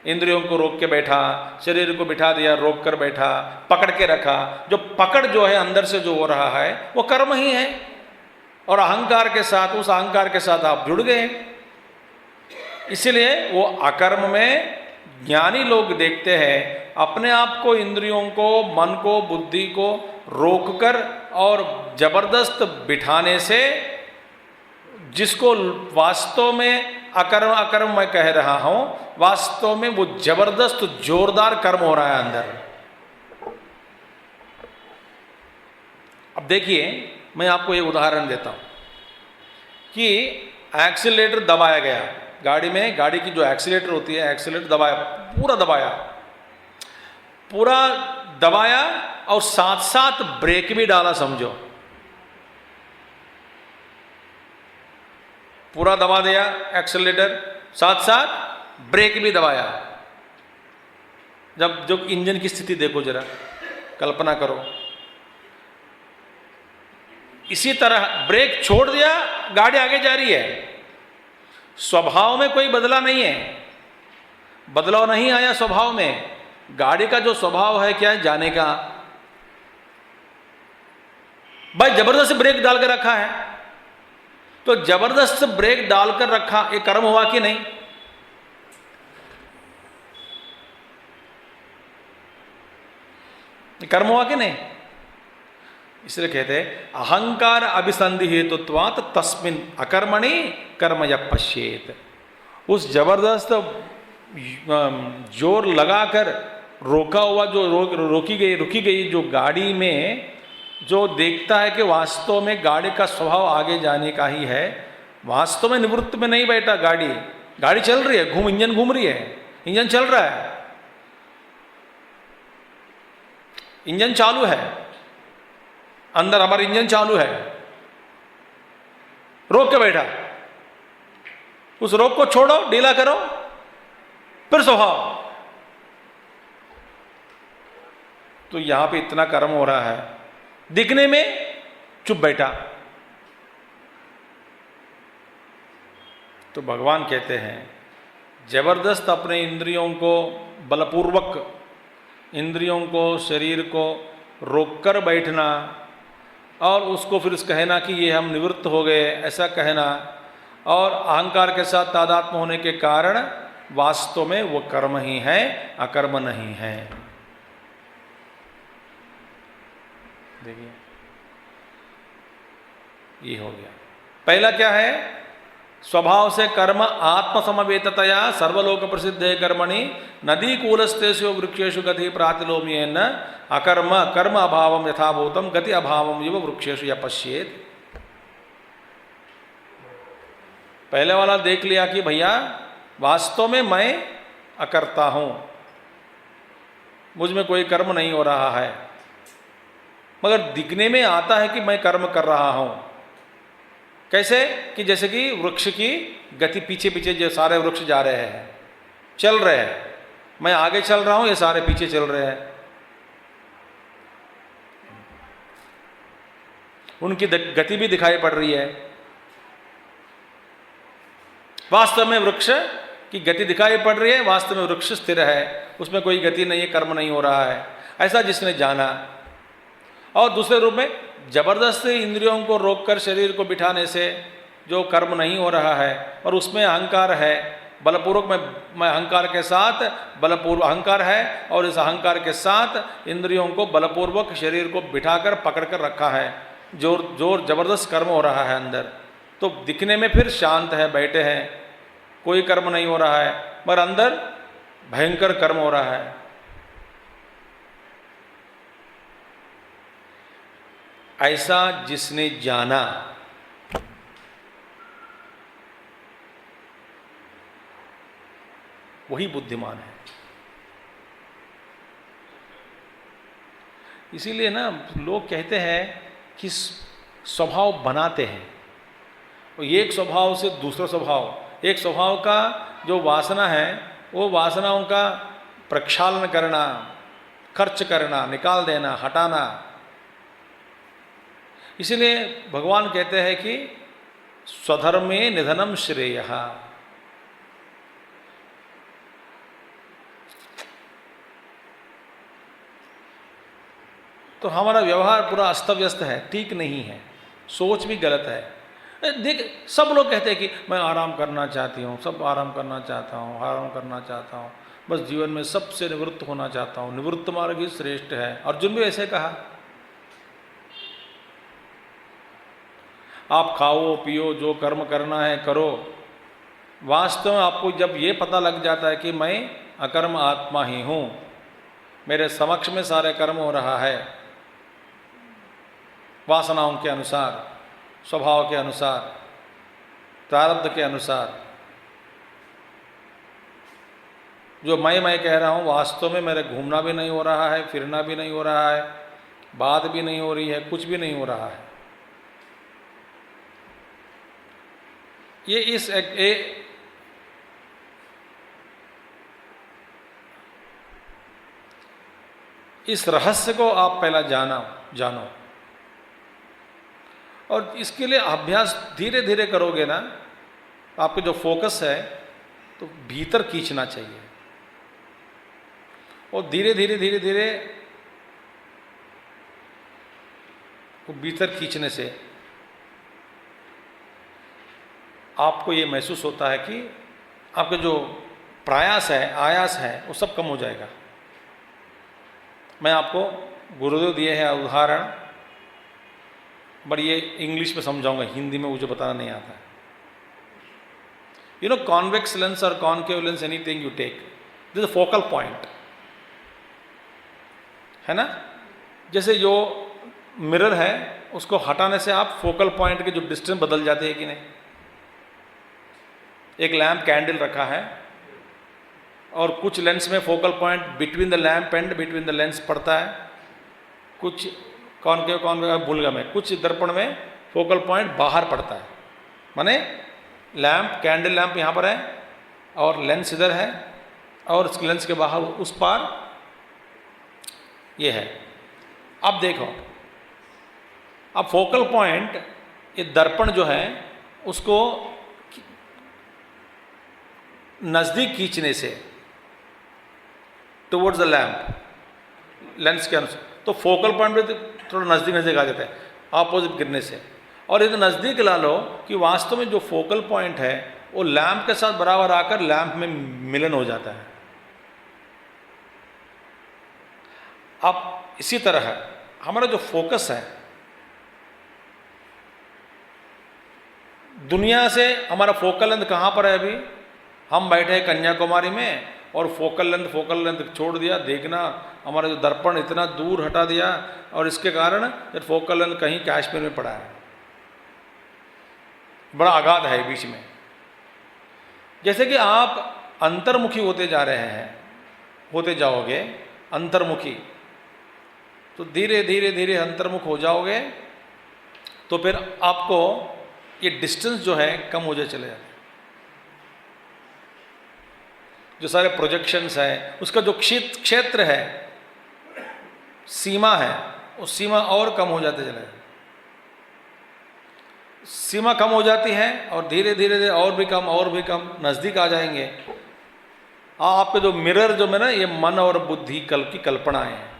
इंद्रियों को रोक के बैठा, शरीर को बिठा दिया, रोक कर बैठा, पकड़ के रखा, जो पकड़ जो है अंदर से जो हो रहा है वो कर्म ही है, और अहंकार के साथ, उस अहंकार के साथ आप जुड़ गए। इसलिए वो अकर्म में ज्ञानी लोग देखते हैं अपने आप को, इंद्रियों को, मन को, बुद्धि को रोककर और जबरदस्त बिठाने से, जिसको वास्तव में अकर्म मैं कह रहा हूं, वास्तव में वो जबरदस्त जोरदार कर्म हो रहा है अंदर। अब देखिए मैं आपको एक उदाहरण देता हूं कि एक्सीलरेटर दबाया गया गाड़ी में, गाड़ी की जो एक्सीलरेटर होती है, एक्सीलरेटर दबाया, पूरा दबाया और साथ साथ ब्रेक भी डाला, समझो पूरा दबा दिया एक्सीलरेटर, साथ साथ ब्रेक भी दबाया। जब जो इंजन की स्थिति देखो जरा, कल्पना करो, इसी तरह ब्रेक छोड़ दिया, गाड़ी आगे जा रही है, स्वभाव में कोई बदला नहीं है, बदलाव नहीं आया स्वभाव में। गाड़ी का जो स्वभाव है क्या है, जाने का, भाई जबरदस्त ब्रेक डालकर रखा है, तो जबरदस्त ब्रेक डालकर रखा, ये कर्म हुआ कि नहीं? ये कर्म हुआ कि नहीं? इसलिए कहते हैं अहंकार अभिसंधि हेतुत्वात् तस्मिन् अकर्मणि कर्म यः पश्येत्। उस जबरदस्त जोर लगाकर रोका हुआ, जो रुकी गई जो गाड़ी में, जो देखता है कि वास्तव में गाड़ी का स्वभाव आगे जाने का ही है, वास्तव में निवृत्त में नहीं बैठा, गाड़ी चल रही है, इंजन घूम रही है, इंजन चल रहा है, इंजन चालू है, अंदर हमारा इंजन चालू है, रोक के बैठा, उस रोक को छोड़ो, ढीला करो, फिर स्वभाव। तो यहां पे इतना कर्म हो रहा है, दिखने में चुप बैठा। तो भगवान कहते हैं जबरदस्त अपने इंद्रियों को बलपूर्वक, इंद्रियों को, शरीर को रोककर बैठना और उसको फिर कहना कि ये हम निवृत्त हो गए, ऐसा कहना, और अहंकार के साथ तादात्म्य होने के कारण वास्तव में वो कर्म ही है, अकर्म नहीं है। देखिए ये हो गया। पहला क्या है? स्वभाव से कर्म आत्मसमवेततया सर्वलोक प्रसिद्धे कर्मणि नदी कूलस्तेषु वृक्षेषु गति प्रातिलोम्येन अकर्म कर्म अभावम यथाभूतम गति अभावम इव वृक्षेषु यपश्येत। पहले वाला देख लिया कि भैया वास्तव में मैं अकर्ता हूं, मुझ में कोई कर्म नहीं हो रहा है, मगर दिखने में आता है कि मैं कर्म कर रहा हूं। कैसे? कि जैसे कि वृक्ष की गति, पीछे पीछे जो सारे वृक्ष जा रहे हैं, चल रहे हैं, मैं आगे चल रहा हूं, ये सारे पीछे चल रहे हैं, उनकी गति भी दिखाई पड़ रही है। वास्तव में वृक्ष की गति दिखाई पड़ रही है, वास्तव में वृक्ष स्थिर है, उसमें कोई गति नहीं है, कर्म नहीं हो रहा है, ऐसा जिसने जाना। और दूसरे रूप में जबरदस्ती इंद्रियों को रोककर शरीर को बिठाने से जो कर्म नहीं हो रहा है और उसमें अहंकार है, बलपूर्वक मैं अहंकार के साथ, बलपूर्वक अहंकार है और इस अहंकार के साथ इंद्रियों को बलपूर्वक शरीर को बिठाकर पकड़ कर रखा है, जोर जबरदस्त कर्म हो रहा है अंदर। तो दिखने में फिर शांत है, बैठे हैं, कोई कर्म नहीं हो रहा है, मगर अंदर भयंकर कर्म हो रहा है। ऐसा जिसने जाना वही बुद्धिमान है। इसीलिए ना लोग कहते हैं कि स्वभाव बनाते हैं, एक स्वभाव से दूसरा स्वभाव, एक स्वभाव का जो वासना है वो वासनाओं का प्रक्षालन करना, खर्च करना, निकाल देना, हटाना। इसलिए भगवान कहते हैं कि स्वधर्मे निधनम श्रेयः। तो हमारा व्यवहार पूरा अस्त व्यस्त है, ठीक नहीं है, सोच भी गलत है। देख, सब लोग कहते हैं कि मैं आराम करना चाहती हूँ, सब आराम करना चाहता हूँ, आराम करना चाहता हूँ, बस जीवन में सबसे निवृत्त होना चाहता हूँ, निवृत्त मार्ग ही श्रेष्ठ है। अर्जुन भी ऐसे कहा। आप खाओ पियो, जो कर्म करना है करो। वास्तव में आपको जब ये पता लग जाता है कि मैं अकर्म आत्मा ही हूँ, मेरे समक्ष में सारे कर्म हो रहा है, वासनाओं के अनुसार, स्वभाव के अनुसार, प्रारब्ध के अनुसार, जो मैं कह रहा हूँ वास्तव में मेरे घूमना भी नहीं हो रहा है, फिरना भी नहीं हो रहा है, बात भी नहीं हो रही है, कुछ भी नहीं हो रहा है। ये इस रहस्य को आप पहला जानो और इसके लिए अभ्यास धीरे धीरे करोगे ना, आपके जो फोकस है तो भीतर खींचना चाहिए, और धीरे धीरे धीरे धीरे वो भीतर खींचने से आपको ये महसूस होता है कि आपके जो प्रयास है, आयास है, वो सब कम हो जाएगा। मैं आपको गुरुदेव दिए हैं उदाहरण, बट ये इंग्लिश में समझाऊंगा, हिंदी में मुझे बताना नहीं आता है। यू नो कॉन्वेक्स लेंस और concave lens, anything you take, this is focal point, है ना। जैसे जो मिरर है उसको हटाने से आप फोकल पॉइंट के जो डिस्टेंस बदल जाते हैं कि नहीं। एक लैंप कैंडल रखा है और कुछ लेंस में focal point between the lamp and between the lens पड़ता है, कुछ कॉनकेव भूल गया मैं, कुछ दर्पण में फोकल पॉइंट बाहर पड़ता है। माने लैंप, कैंडल लैंप यहाँ पर है और लेंस इधर है और इस लेंस के बाहर उस पार ये है। अब देखो, अब फोकल पॉइंट, ये दर्पण जो है उसको नज़दीक खींचने से टुवर्ड्स द लैंप, लेंस के अनुसार, तो फोकल पॉइंट पे थोड़ा नज़दीक नज़दीक आ जाता है ऑपोजिट गिरने से। और यदि नज़दीक ला लो कि वास्तव में जो फोकल पॉइंट है वो लैंप के साथ बराबर आकर लैंप में मिलन हो जाता है। अब इसी तरह हमारा जो फोकस है, दुनिया से हमारा फोकल लेंथ कहाँ पर है? अभी हम बैठे हैं कन्याकुमारी में और फोकल लेंथ छोड़ दिया, देखना हमारा जो दर्पण इतना दूर हटा दिया, और इसके कारण फोकल लेंथ कहीं कश्मीर में पड़ा है, बड़ा अगाध है बीच में। जैसे कि आप अंतर्मुखी होते जा रहे हैं, होते जाओगे अंतर्मुखी, तो धीरे धीरे धीरे अंतर्मुख हो जाओगे, तो फिर आपको ये डिस्टेंस जो है कम हो जाए चले जाते हैं। जो सारे प्रोजेक्शंस है, उसका जो क्षेत्र है, सीमा है, उस सीमा और कम हो जाते चले जाते, सीमा कम हो जाती है और धीरे धीरे धीरे और भी कम नज़दीक आ जाएंगे। आपके जो मिरर जो है ना, ये मन और बुद्धि की कल्पनाएं हैं।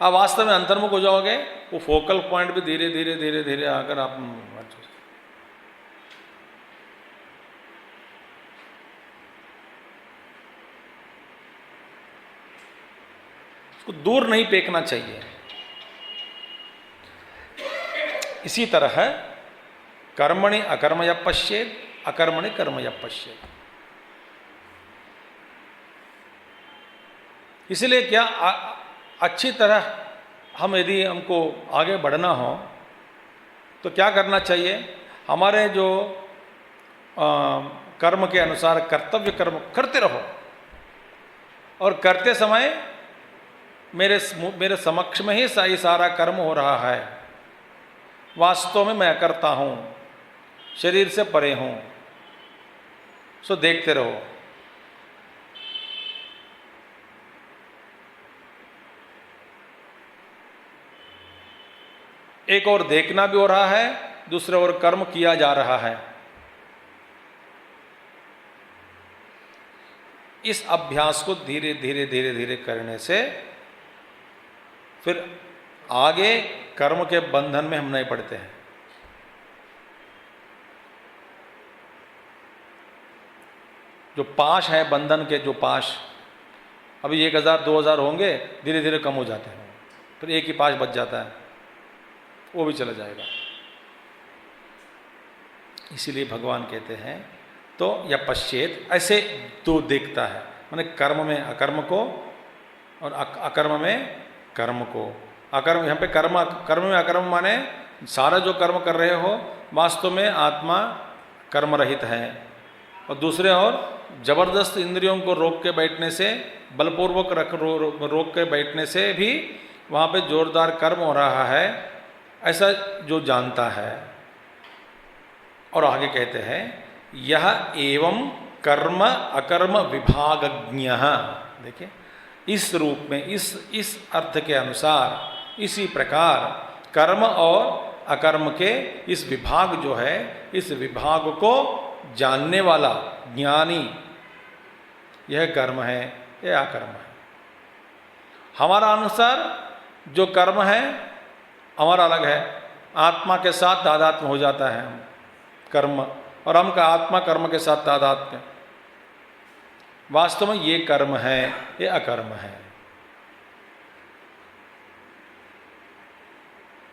आप वास्तव में अंतर्मुख हो जाओगे, वो फोकल पॉइंट भी धीरे धीरे धीरे धीरे आकर आप उसको दूर नहीं फेंकना चाहिए। इसी तरह कर्मणि अकर्म यः पश्येत्, अकर्मणि कर्म यः पश्येत्। इसलिए क्या अच्छी तरह यदि हमको आगे बढ़ना हो तो क्या करना चाहिए? हमारे जो कर्म के अनुसार कर्तव्य कर्म करते रहो, और करते समय मेरे समक्ष में ही ये सारा कर्म हो रहा है, वास्तव में मैं करता हूँ, शरीर से परे हूँ, सो देखते रहो। एक और देखना भी हो रहा है, दूसरे ओर कर्म किया जा रहा है। इस अभ्यास को धीरे धीरे धीरे धीरे करने से फिर आगे कर्म के बंधन में हम नहीं पड़ते हैं। जो पाश है बंधन के, जो पाश अभी 1000 2000 होंगे, धीरे धीरे कम हो जाते हैं, फिर एक ही पाश बच जाता है, वो भी चला जाएगा। इसीलिए भगवान कहते हैं तो या पश्चेत, ऐसे दो देखता है, माने कर्म में अकर्म को और अकर्म में कर्म को। अकर्म, यहाँ पे कर्म में अकर्म माने सारा जो कर्म कर रहे हो वास्तव में आत्मा कर्म रहित है, और दूसरे और जबरदस्त इंद्रियों को रोक के बैठने से, बलपूर्वक रोक के बैठने से भी वहाँ पे जोरदार कर्म हो रहा है, ऐसा जो जानता है। और आगे कहते हैं यह एवं कर्म अकर्म विभागज्ञः। देखिए इस रूप में, इस अर्थ के अनुसार, इसी प्रकार कर्म और अकर्म के इस विभाग जो है, इस विभाग को जानने वाला ज्ञानी, यह कर्म है, यह अकर्म है। हमारा अनुसार जो कर्म है हमारा अलग है, आत्मा के साथ तादात्म्य हो जाता है कर्म, और हम का आत्मा कर्म के साथ तादात्म्य। वास्तव में ये कर्म है, ये अकर्म है।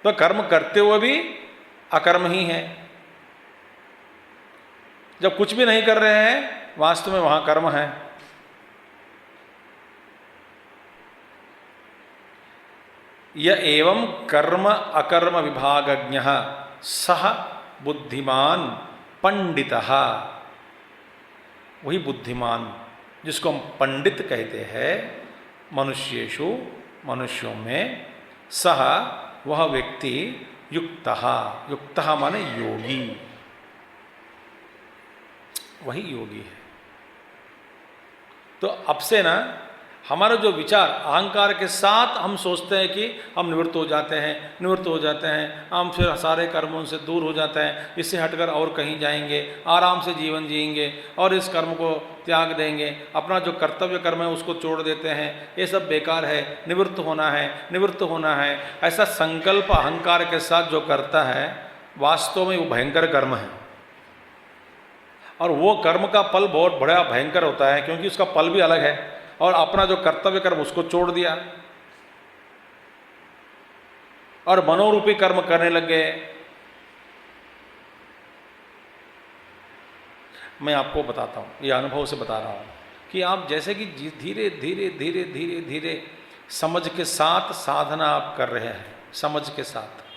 तो कर्म करते हुए भी अकर्म ही है। जब कुछ भी नहीं कर रहे हैं वास्तव में वहां कर्म है। यह एवं कर्म अकर्म विभागज्ञः सह बुद्धिमान पंडितः। वही बुद्धिमान जिसको हम पंडित कहते हैं, मनुष्येषु, मनुष्यों में, सह वह व्यक्ति, युक्तः, युक्तः माने योगी, वही योगी है। तो अब से ना हमारा जो विचार अहंकार के साथ हम सोचते हैं कि हम निवृत्त हो जाते हैं, निवृत्त हो जाते हैं, हम फिर सारे कर्मों से दूर हो जाते हैं, इससे हटकर और कहीं जाएंगे, आराम से जीवन जिएंगे और इस कर्म को त्याग देंगे, अपना जो कर्तव्य कर्म है उसको छोड़ देते हैं, ये सब बेकार है, निवृत्त होना है, निवृत्त होना है, ऐसा संकल्प अहंकार के साथ जो करता है वास्तव में वो भयंकर कर्म है। और वो कर्म का फल बहुत बड़ा भयंकर होता है, क्योंकि उसका फल भी अलग है और अपना जो कर्तव्य कर्म उसको छोड़ दिया और मनोरूपी कर्म करने लग गए। मैं आपको बताता हूँ, ये अनुभव से बता रहा हूँ कि आप जैसे कि धीरे धीरे धीरे धीरे धीरे समझ के साथ साधना आप कर रहे हैं, समझ के साथ,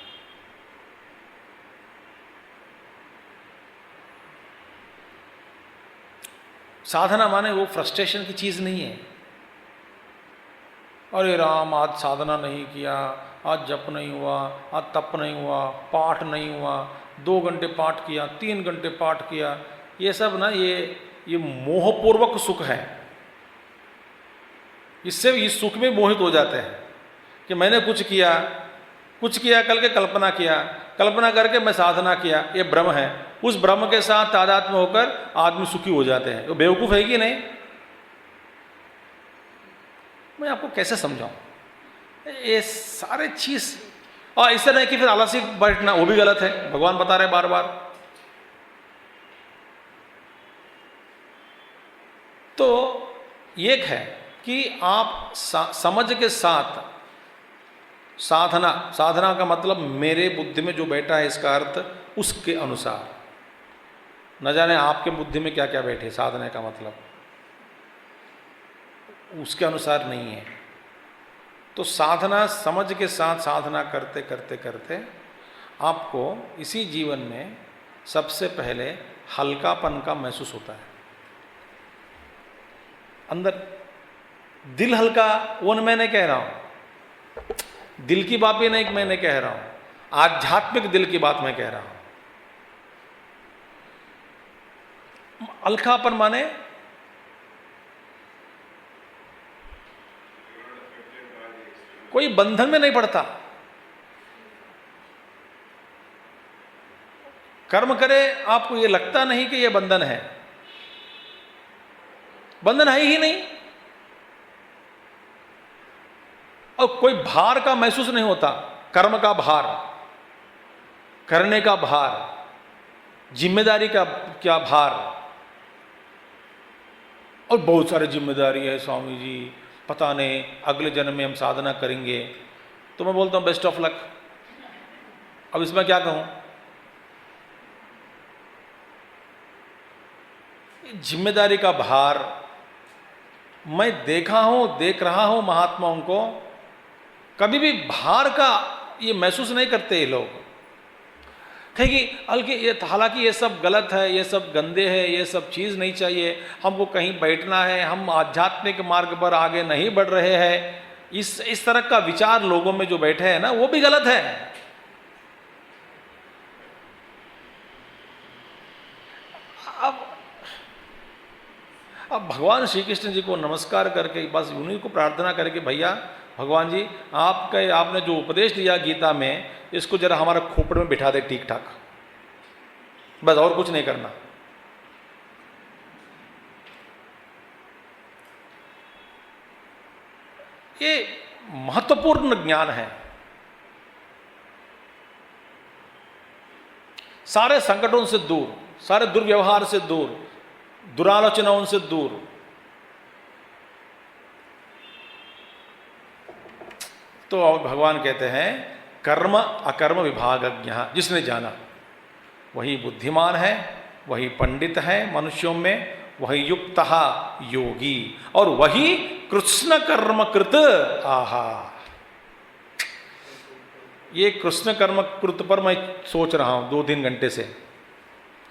साधना माने वो फ्रस्ट्रेशन की चीज़ नहीं है। अरे राम, आज साधना नहीं किया, आज जप नहीं हुआ, आज तप नहीं हुआ, पाठ नहीं हुआ, 2 घंटे पाठ किया, 3 घंटे पाठ किया, ये सब ना ये मोहपूर्वक सुख है। इससे इस सुख में मोहित हो जाते हैं कि मैंने कुछ किया कल के कल्पना करके मैं साधना किया, ये भ्रम है। उस भ्रम के साथ तादात्म्य होकर आदमी सुखी हो जाते हैं। वो बेवकूफ़ है कि नहीं? मैं आपको कैसे समझाऊं? ये सारे चीज, और इससे नहीं कि फिर आलसी बैठना, वो भी गलत है, भगवान बता रहे बार बार। तो एक है कि आप समझ के साथ साधना का मतलब मेरे बुद्धि में जो बैठा है इसका अर्थ उसके अनुसार, न जाने आपके बुद्धि में क्या क्या बैठे, साधना का मतलब उसके अनुसार नहीं है। तो साधना समझ के साथ साधना करते करते करते आपको इसी जीवन में सबसे पहले हल्कापन का महसूस होता है अंदर। दिल हल्का, वो मैं नहीं कह रहा हूं, दिल की बात भी नहीं मैं कह रहा हूं, आध्यात्मिक दिल की बात मैं कह रहा हूं। हल्कापन माने कोई बंधन में नहीं पड़ता। कर्म करे, आपको ये लगता नहीं कि ये बंधन है, बंधन है ही नहीं। और कोई भार का महसूस नहीं होता, कर्म का भार, करने का भार, जिम्मेदारी का क्या भार। और बहुत सारी जिम्मेदारी है स्वामी जी, पता नहीं अगले जन्म में हम साधना करेंगे। तो मैं बोलता हूं बेस्ट ऑफ लक। अब इसमें क्या कहूं? जिम्मेदारी का भार, मैं देख रहा हूं महात्माओं को, कभी भी भार का ये महसूस नहीं करते ये लोग। हालांकि ये सब गलत है, ये सब गंदे है, ये सब चीज़ नहीं चाहिए, हमको कहीं बैठना है, हम आध्यात्मिक मार्ग पर आगे नहीं बढ़ रहे हैं, इस तरह का विचार लोगों में जो बैठे हैं ना, वो भी गलत है। अब भगवान श्री कृष्ण जी को नमस्कार करके, बस उन्हीं को प्रार्थना करके, भैया भगवान जी आपने जो उपदेश दिया गीता में, इसको जरा हमारा खोपड़ में बिठा दे ठीक ठाक, बस और कुछ नहीं करना। ये महत्वपूर्ण ज्ञान है। सारे संकटों से दूर, सारे दुर्व्यवहार से दूर, दुरालोचनाओं से दूर। तो भगवान कहते हैं कर्म अकर्म विभागज्ञ, जिसने जाना वही बुद्धिमान है, वही पंडित है मनुष्यों में, वही युक्त योगी, और वही कृष्ण कर्म कृत आहा। ये कृष्ण कर्म कृत पर मैं सोच रहा हूं 2-3 घंटे से।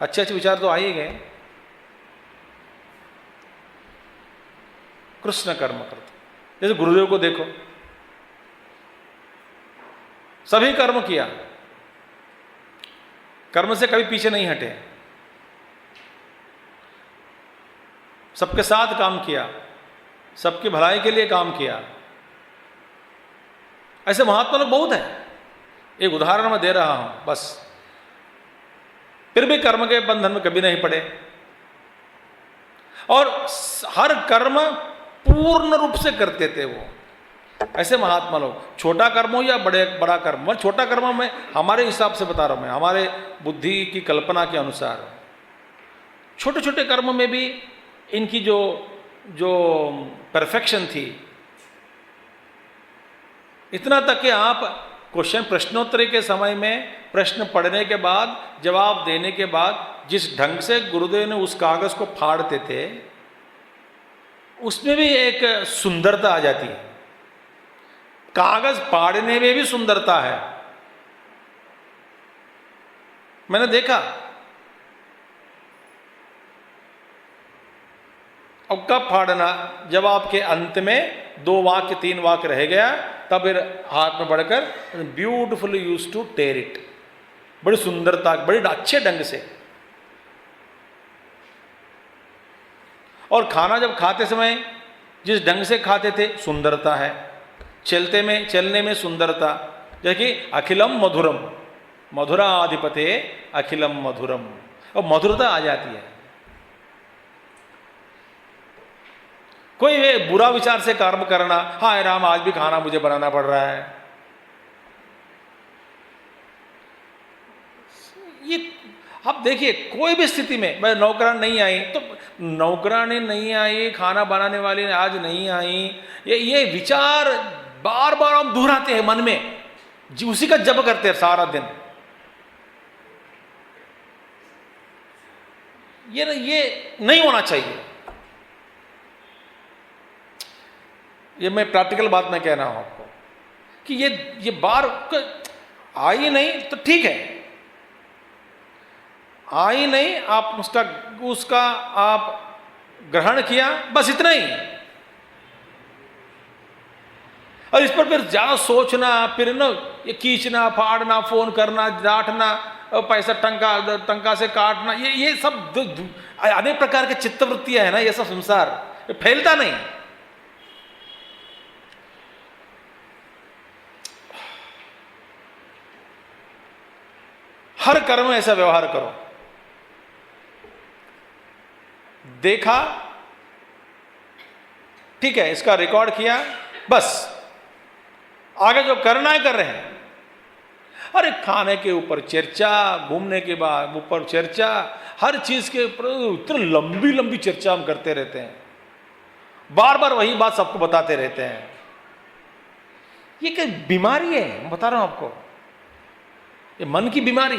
अच्छे अच्छे विचार तो आ ही गए। कृष्ण कर्म कृत, जैसे गुरुदेव को देखो, सभी कर्म किया, कर्म से कभी पीछे नहीं हटे, सबके साथ काम किया, सबकी भलाई के लिए काम किया। ऐसे महात्मा लोग बहुत हैं, एक उदाहरण मैं दे रहा हूं बस। फिर भी कर्म के बंधन में कभी नहीं पड़े और हर कर्म पूर्ण रूप से करते थे वो। ऐसे महात्मा लोग, छोटा कर्म हो या बड़ा कर्म, मैं छोटा कर्म में हमारे हिसाब से बता रहा हूं, मैं हमारे बुद्धि की कल्पना के अनुसार छोटे छोटे कर्म में भी इनकी जो परफेक्शन थी, इतना तक कि आप प्रश्नोत्तरी के समय में प्रश्न पढ़ने के बाद, जवाब देने के बाद जिस ढंग से गुरुदेव ने उस कागज को फाड़ते थे, उसमें भी एक सुंदरता आ जाती है। कागज फाड़ने में भी सुंदरता है। मैंने देखा, अब कब फाड़ना, जब आपके अंत में 2 वाक्य 3 वाक्य रह गया, तब फिर हाथ में बढ़कर beautifully use to tear it, बड़ी सुंदरता, बड़े अच्छे ढंग से। और खाना जब खाते समय जिस ढंग से खाते थे, सुंदरता है। चलने में सुंदरता, जैसे कि अखिलम मधुरम, मधुराधिपते अखिलम मधुरम, और मधुरता आ जाती है। कोई बुरा विचार से कर्म करना, हाय राम आज भी खाना मुझे बनाना पड़ रहा है, ये अब देखिए कोई भी स्थिति में, मैं नौकरानी नहीं आई तो नौकरानी नहीं आई, खाना बनाने वाली आज नहीं आई, ये विचार बार बार हम दोहराते हैं मन में, उसी का जप करते हैं सारा दिन। ये नहीं होना चाहिए। ये मैं प्रैक्टिकल बात मैं कह रहा हूं आपको कि ये बार आई नहीं तो ठीक है, आई नहीं, आप उसका आप ग्रहण किया, बस इतना ही। और इस पर फिर ज्यादा सोचना, फिर ना ये खींचना, फाड़ना, फोन करना, डांटना, पैसा टंका से काटना, ये सब अनेक प्रकार के चित्तवृत्तियां है ना, ये सब संसार ये फैलता नहीं। हर कर्म में ऐसा व्यवहार करो। देखा, ठीक है, इसका रिकॉर्ड किया, बस आगे जो करना है कर रहे हैं। अरे खाने के ऊपर चर्चा, घूमने के बाद ऊपर चर्चा, हर चीज के ऊपर इतनी लंबी लंबी चर्चा हम करते रहते हैं, बार बार वही बात सबको बताते रहते हैं। ये क्या बीमारी है, मैं बता रहा हूं आपको, ये मन की बीमारी।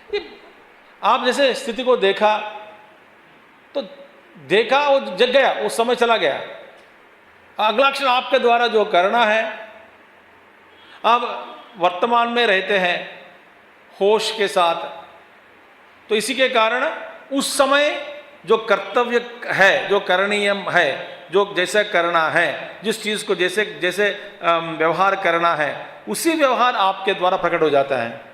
ये आप जैसे स्थिति को देखा तो देखा, वो जग गया, वो समय चला गया। अगला क्षण आपके द्वारा जो करना है, आप वर्तमान में रहते हैं होश के साथ, तो इसी के कारण उस समय जो कर्तव्य है, जो करणीय है, जो जैसे करना है, जिस चीज को जैसे जैसे व्यवहार करना है, उसी व्यवहार आपके द्वारा प्रकट हो जाता है।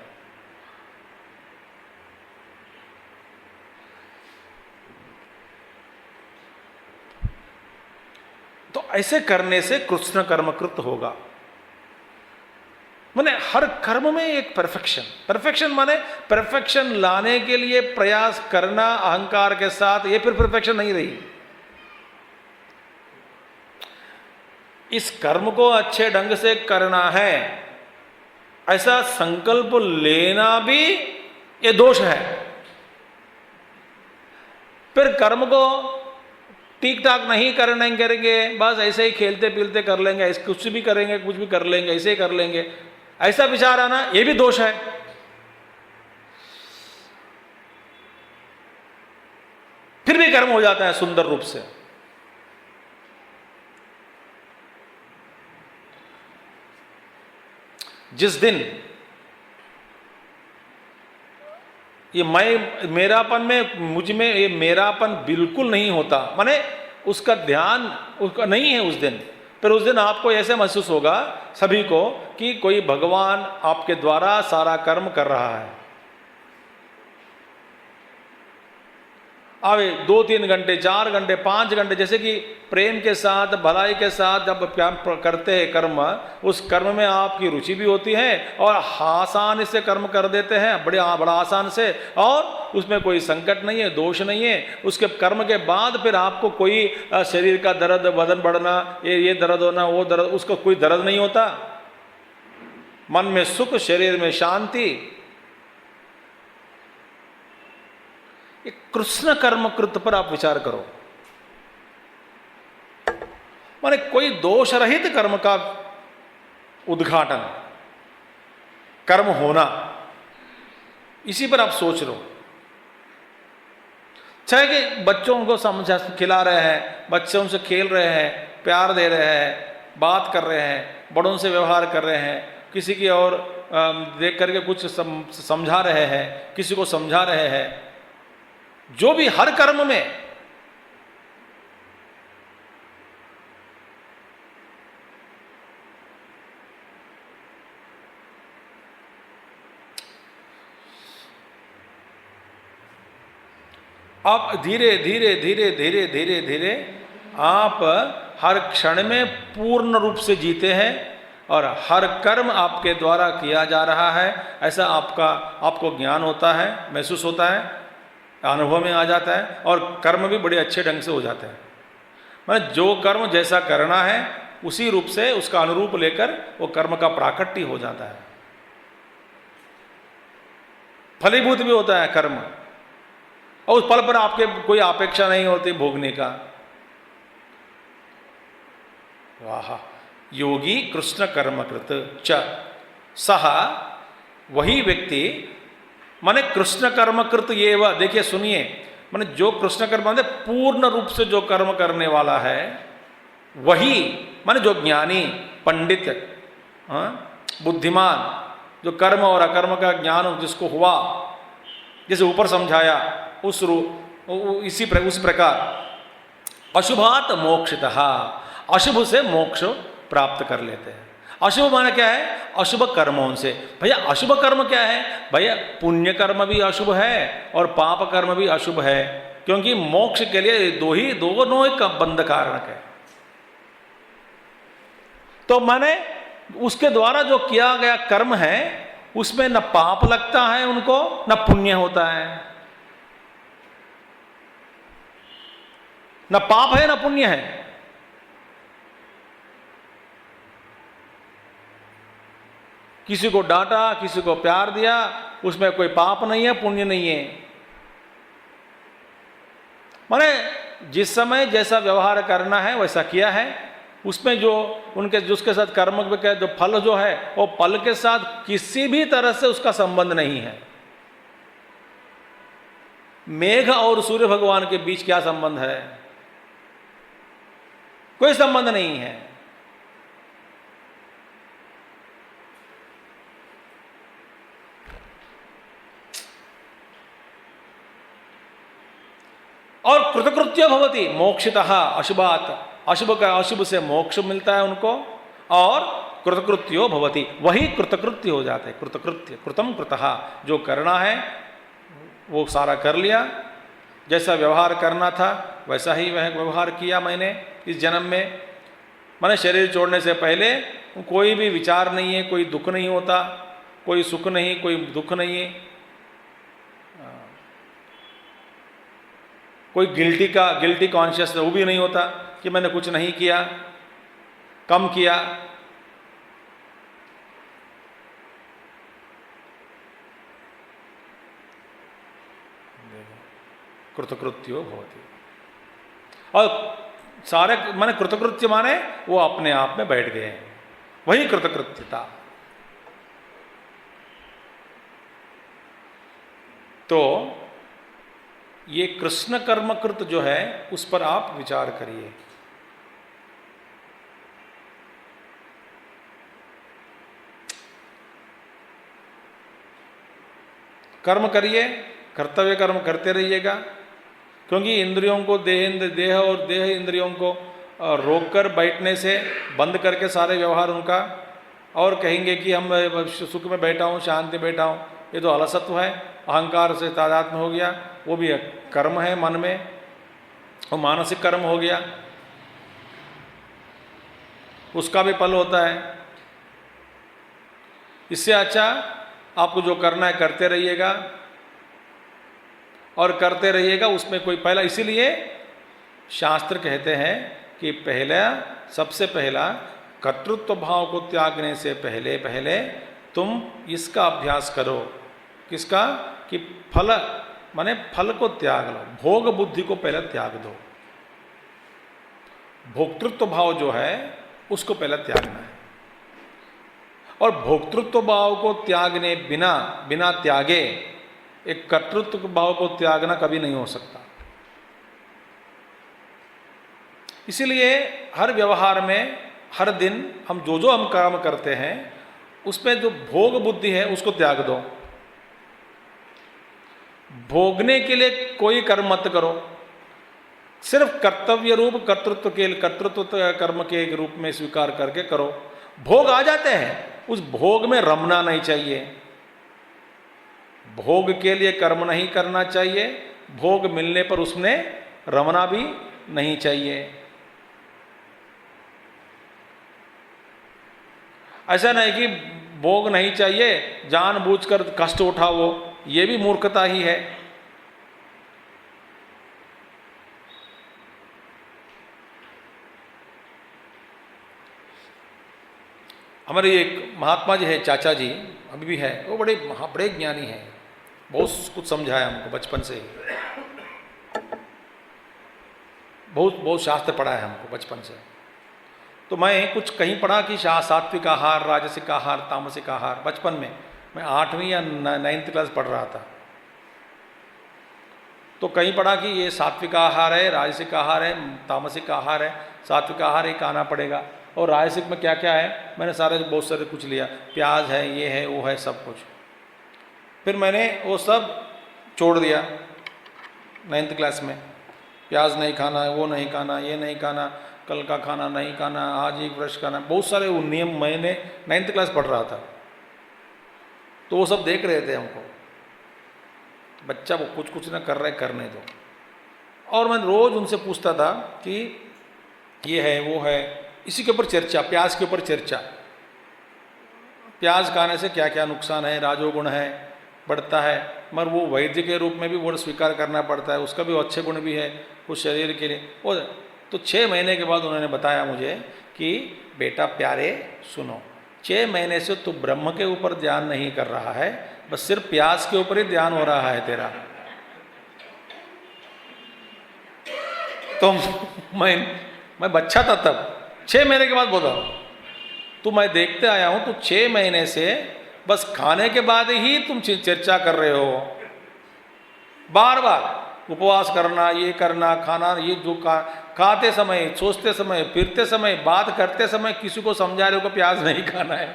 तो ऐसे करने से कृष्ण कर्मकृत होगा। माने हर कर्म में एक परफेक्शन माने परफेक्शन लाने के लिए प्रयास करना अहंकार के साथ, ये फिर परफेक्शन नहीं रही। इस कर्म को अच्छे ढंग से करना है, ऐसा संकल्प लेना भी ये दोष है। फिर कर्म को ठीक ठाक नहीं करेंगे, बस ऐसे ही खेलते पीलते कर लेंगे, कुछ भी करेंगे, कुछ भी कर लेंगे, ऐसे ही कर लेंगे, ऐसा विचार आना ये भी दोष है। फिर भी कर्म हो जाता है सुंदर रूप से। जिस दिन ये मैं मेरापन में, मुझ में ये मेरापन बिल्कुल नहीं होता, माने उसका ध्यान उसका नहीं है उस दिन, फिर उस दिन आपको ऐसे महसूस होगा सभी को कि कोई भगवान आपके द्वारा सारा कर्म कर रहा है। आवे 2-3 घंटे, 4 घंटे, 5 घंटे, जैसे कि प्रेम के साथ, भलाई के साथ जब करते हैं कर्म, उस कर्म में आपकी रुचि भी होती है और आसानी से कर्म कर देते हैं, बड़ा आसान से, और उसमें कोई संकट नहीं है, दोष नहीं है। उसके कर्म के बाद फिर आपको कोई शरीर का दर्द, वजन बढ़ना, ये दर्द होना, वो दर्द, उसका कोई दर्द नहीं होता। मन में सुख, शरीर में शांति। कृष्ण कर्म कृत पर आप विचार करो, माने कोई दोष रहित कर्म का उद्घाटन, कर्म होना, इसी पर आप सोच लो। चाहे कि बच्चों को समझा खिला रहे हैं, बच्चे उनसे खेल रहे हैं, प्यार दे रहे हैं, बात कर रहे हैं, बड़ों से व्यवहार कर रहे हैं, किसी की और देख करके कुछ समझा रहे हैं, किसी को समझा रहे हैं, जो भी हर कर्म में आप धीरे धीरे धीरे धीरे धीरे धीरे आप हर क्षण में पूर्ण रूप से जीते हैं और हर कर्म आपके द्वारा किया जा रहा है, ऐसा आपको ज्ञान होता है, महसूस होता है, अनुभव में आ जाता है, और कर्म भी बड़े अच्छे ढंग से हो जाते हैं। मतलब जो कर्म जैसा करना है उसी रूप से उसका अनुरूप लेकर वो कर्म का प्राकट्य हो जाता है, फलीभूत भी होता है कर्म, और उस पल पर आपके कोई अपेक्षा नहीं होती भोगने का। वाह, योगी कृष्ण कर्मकृत च सह, वही व्यक्ति, माने कृष्ण कर्मकृत ये वह, देखिए सुनिए, माने जो कृष्ण कर्म माने पूर्ण रूप से जो कर्म करने वाला है वही, माने जो ज्ञानी, पंडित, बुद्धिमान, जो कर्म और अकर्म का ज्ञान जिसको हुआ, जैसे ऊपर समझाया उस प्रकार अशुभात मोक्षितः, अशुभ से मोक्ष प्राप्त कर लेते हैं। अशुभ माने क्या है? अशुभ कर्मों से। भैया अशुभ कर्म क्या है? भैया पुण्य कर्म भी अशुभ है और पाप कर्म भी अशुभ है, क्योंकि मोक्ष के लिए दोनों ही बंध कारक है। तो माने उसके द्वारा जो किया गया कर्म है उसमें न पाप लगता है उनको, न पुण्य होता है, न पाप है न पुण्य है। किसी को डांटा, किसी को प्यार दिया, उसमें कोई पाप नहीं है, पुण्य नहीं है। माने जिस समय जैसा व्यवहार करना है वैसा किया है, उसमें जो उनके जिसके साथ कर्म के जो फल जो है वो फल के साथ किसी भी तरह से उसका संबंध नहीं है। मेघ और सूर्य भगवान के बीच क्या संबंध है? कोई संबंध नहीं है। और कृतकृत्य भवति मोक्षितः अशुभात, अशुभ से मोक्ष मिलता है उनको, और कृतकृत्यो भवति, वही कृतकृत्य हो जाते हैं। कृतकृत्य, कृतम कृतः, जो करना है वो सारा कर लिया, जैसा व्यवहार करना था वैसा ही वह व्यवहार किया मैंने इस जन्म में। मैंने शरीर छोड़ने से पहले कोई भी विचार नहीं है, कोई दुख नहीं होता, कोई सुख नहीं, कोई दुख नहीं है, कोई गिल्टी कॉन्शियस वो भी नहीं होता कि मैंने कुछ नहीं किया, कम किया। कृतकृत्यो भवति, और सारे माने कृतकृत्य माने वो अपने आप में बैठ गए हैं, वही कृतकृत्यता। तो ये कृष्ण कर्मकृत जो है उस पर आप विचार करिए। कर्म करिए, कर्तव्य कर्म करते रहिएगा, क्योंकि इंद्रियों को देह और देह इंद्रियों को रोककर बैठने से, बंद करके सारे व्यवहार उनका, और कहेंगे कि हम सुख में बैठा हूँ, शांति बैठा हूँ, ये तो अलसत्व है। अहंकार से तादात्म्य हो गया, वो भी एक कर्म है मन में, वो मानसिक कर्म हो गया, उसका भी फल होता है। इससे अच्छा आपको जो करना है करते रहिएगा और करते रहिएगा, उसमें कोई पहला, इसीलिए शास्त्र कहते हैं कि पहला, सबसे पहला कर्तृत्व भाव को त्यागने से पहले पहले तुम इसका अभ्यास करो। किसका? कि फल, माने फल को त्याग लो, भोग बुद्धि को पहले त्याग दो। भोक्तृत्व भाव जो है उसको पहले त्यागना है, और भोक्तृत्व भाव को त्यागने बिना त्यागे एक कर्तृत्व भाव को त्यागना कभी नहीं हो सकता। इसीलिए हर व्यवहार में, हर दिन हम जो हम काम करते हैं उसमें जो भोग बुद्धि है उसको त्याग दो। भोगने के लिए कोई कर्म मत करो, सिर्फ कर्तव्य रूप कर्तृत्व कर्म के रूप में स्वीकार करके करो। भोग आ जाते हैं, उस भोग में रमना नहीं चाहिए, भोग के लिए कर्म नहीं करना चाहिए, भोग मिलने पर उसमें रमना भी नहीं चाहिए। ऐसा नहीं कि भोग नहीं चाहिए जानबूझकर कष्ट उठाओ, ये भी मूर्खता ही है। हमारे एक महात्मा जी है, चाचा जी अभी भी है, वो बड़े ज्ञानी हैं, बहुत कुछ समझाया हमको बचपन से ही, बहुत शास्त्र पढ़ा है हमको बचपन से। तो मैं कुछ कहीं पढ़ा कि सात्विक आहार, राजसिक आहार, तामसिक आहार, बचपन में मैं 8वीं या 9th क्लास पढ़ रहा था। तो कहीं पढ़ा कि ये सात्विक आहार है, राजसिक आहार है, तामसिक आहार है, सात्विक आहार एक आना पड़ेगा, और राजसिक में क्या क्या है मैंने बहुत सारे कुछ लिया, प्याज है, ये है, वो है, सब कुछ। फिर मैंने वो सब छोड़ दिया 9th क्लास में। प्याज नहीं खाना, वो नहीं खाना, ये नहीं खाना, कल का खाना नहीं खाना, आज एक ब्रश खाना, बहुत सारे वो नियम मैंने 9th क्लास पढ़ रहा था। तो वो सब देख रहे थे हमको, बच्चा वो कुछ ना कर रहे, करने दो। और मैं रोज़ उनसे पूछता था कि ये है, वो है, इसी के ऊपर चर्चा, प्याज के ऊपर चर्चा, प्याज खाने से क्या क्या नुकसान है, राजोगुण है, बढ़ता है, मगर वो वैद्य के रूप में भी वो स्वीकार करना पड़ता है, उसका भी अच्छे गुण भी है उस शरीर के लिए। वो तो 6 महीने के बाद उन्होंने बताया मुझे कि बेटा प्यारे सुनो, 6 महीने से तू ब्रह्म के ऊपर ध्यान नहीं कर रहा है, बस सिर्फ प्याज के ऊपर ही ध्यान हो रहा है तेरा। तो मैं बच्चा था तब, 6 महीने के बाद बोला, तो मैं देखते आया हूं, तू 6 महीने से बस खाने के बाद ही तुम चर्चा कर रहे हो, बार बार उपवास करना, ये करना, खाना, ये जो खाते समय, सोचते समय, फिरते समय, बात करते समय किसी को समझा रहे हो कि प्याज नहीं खाना है।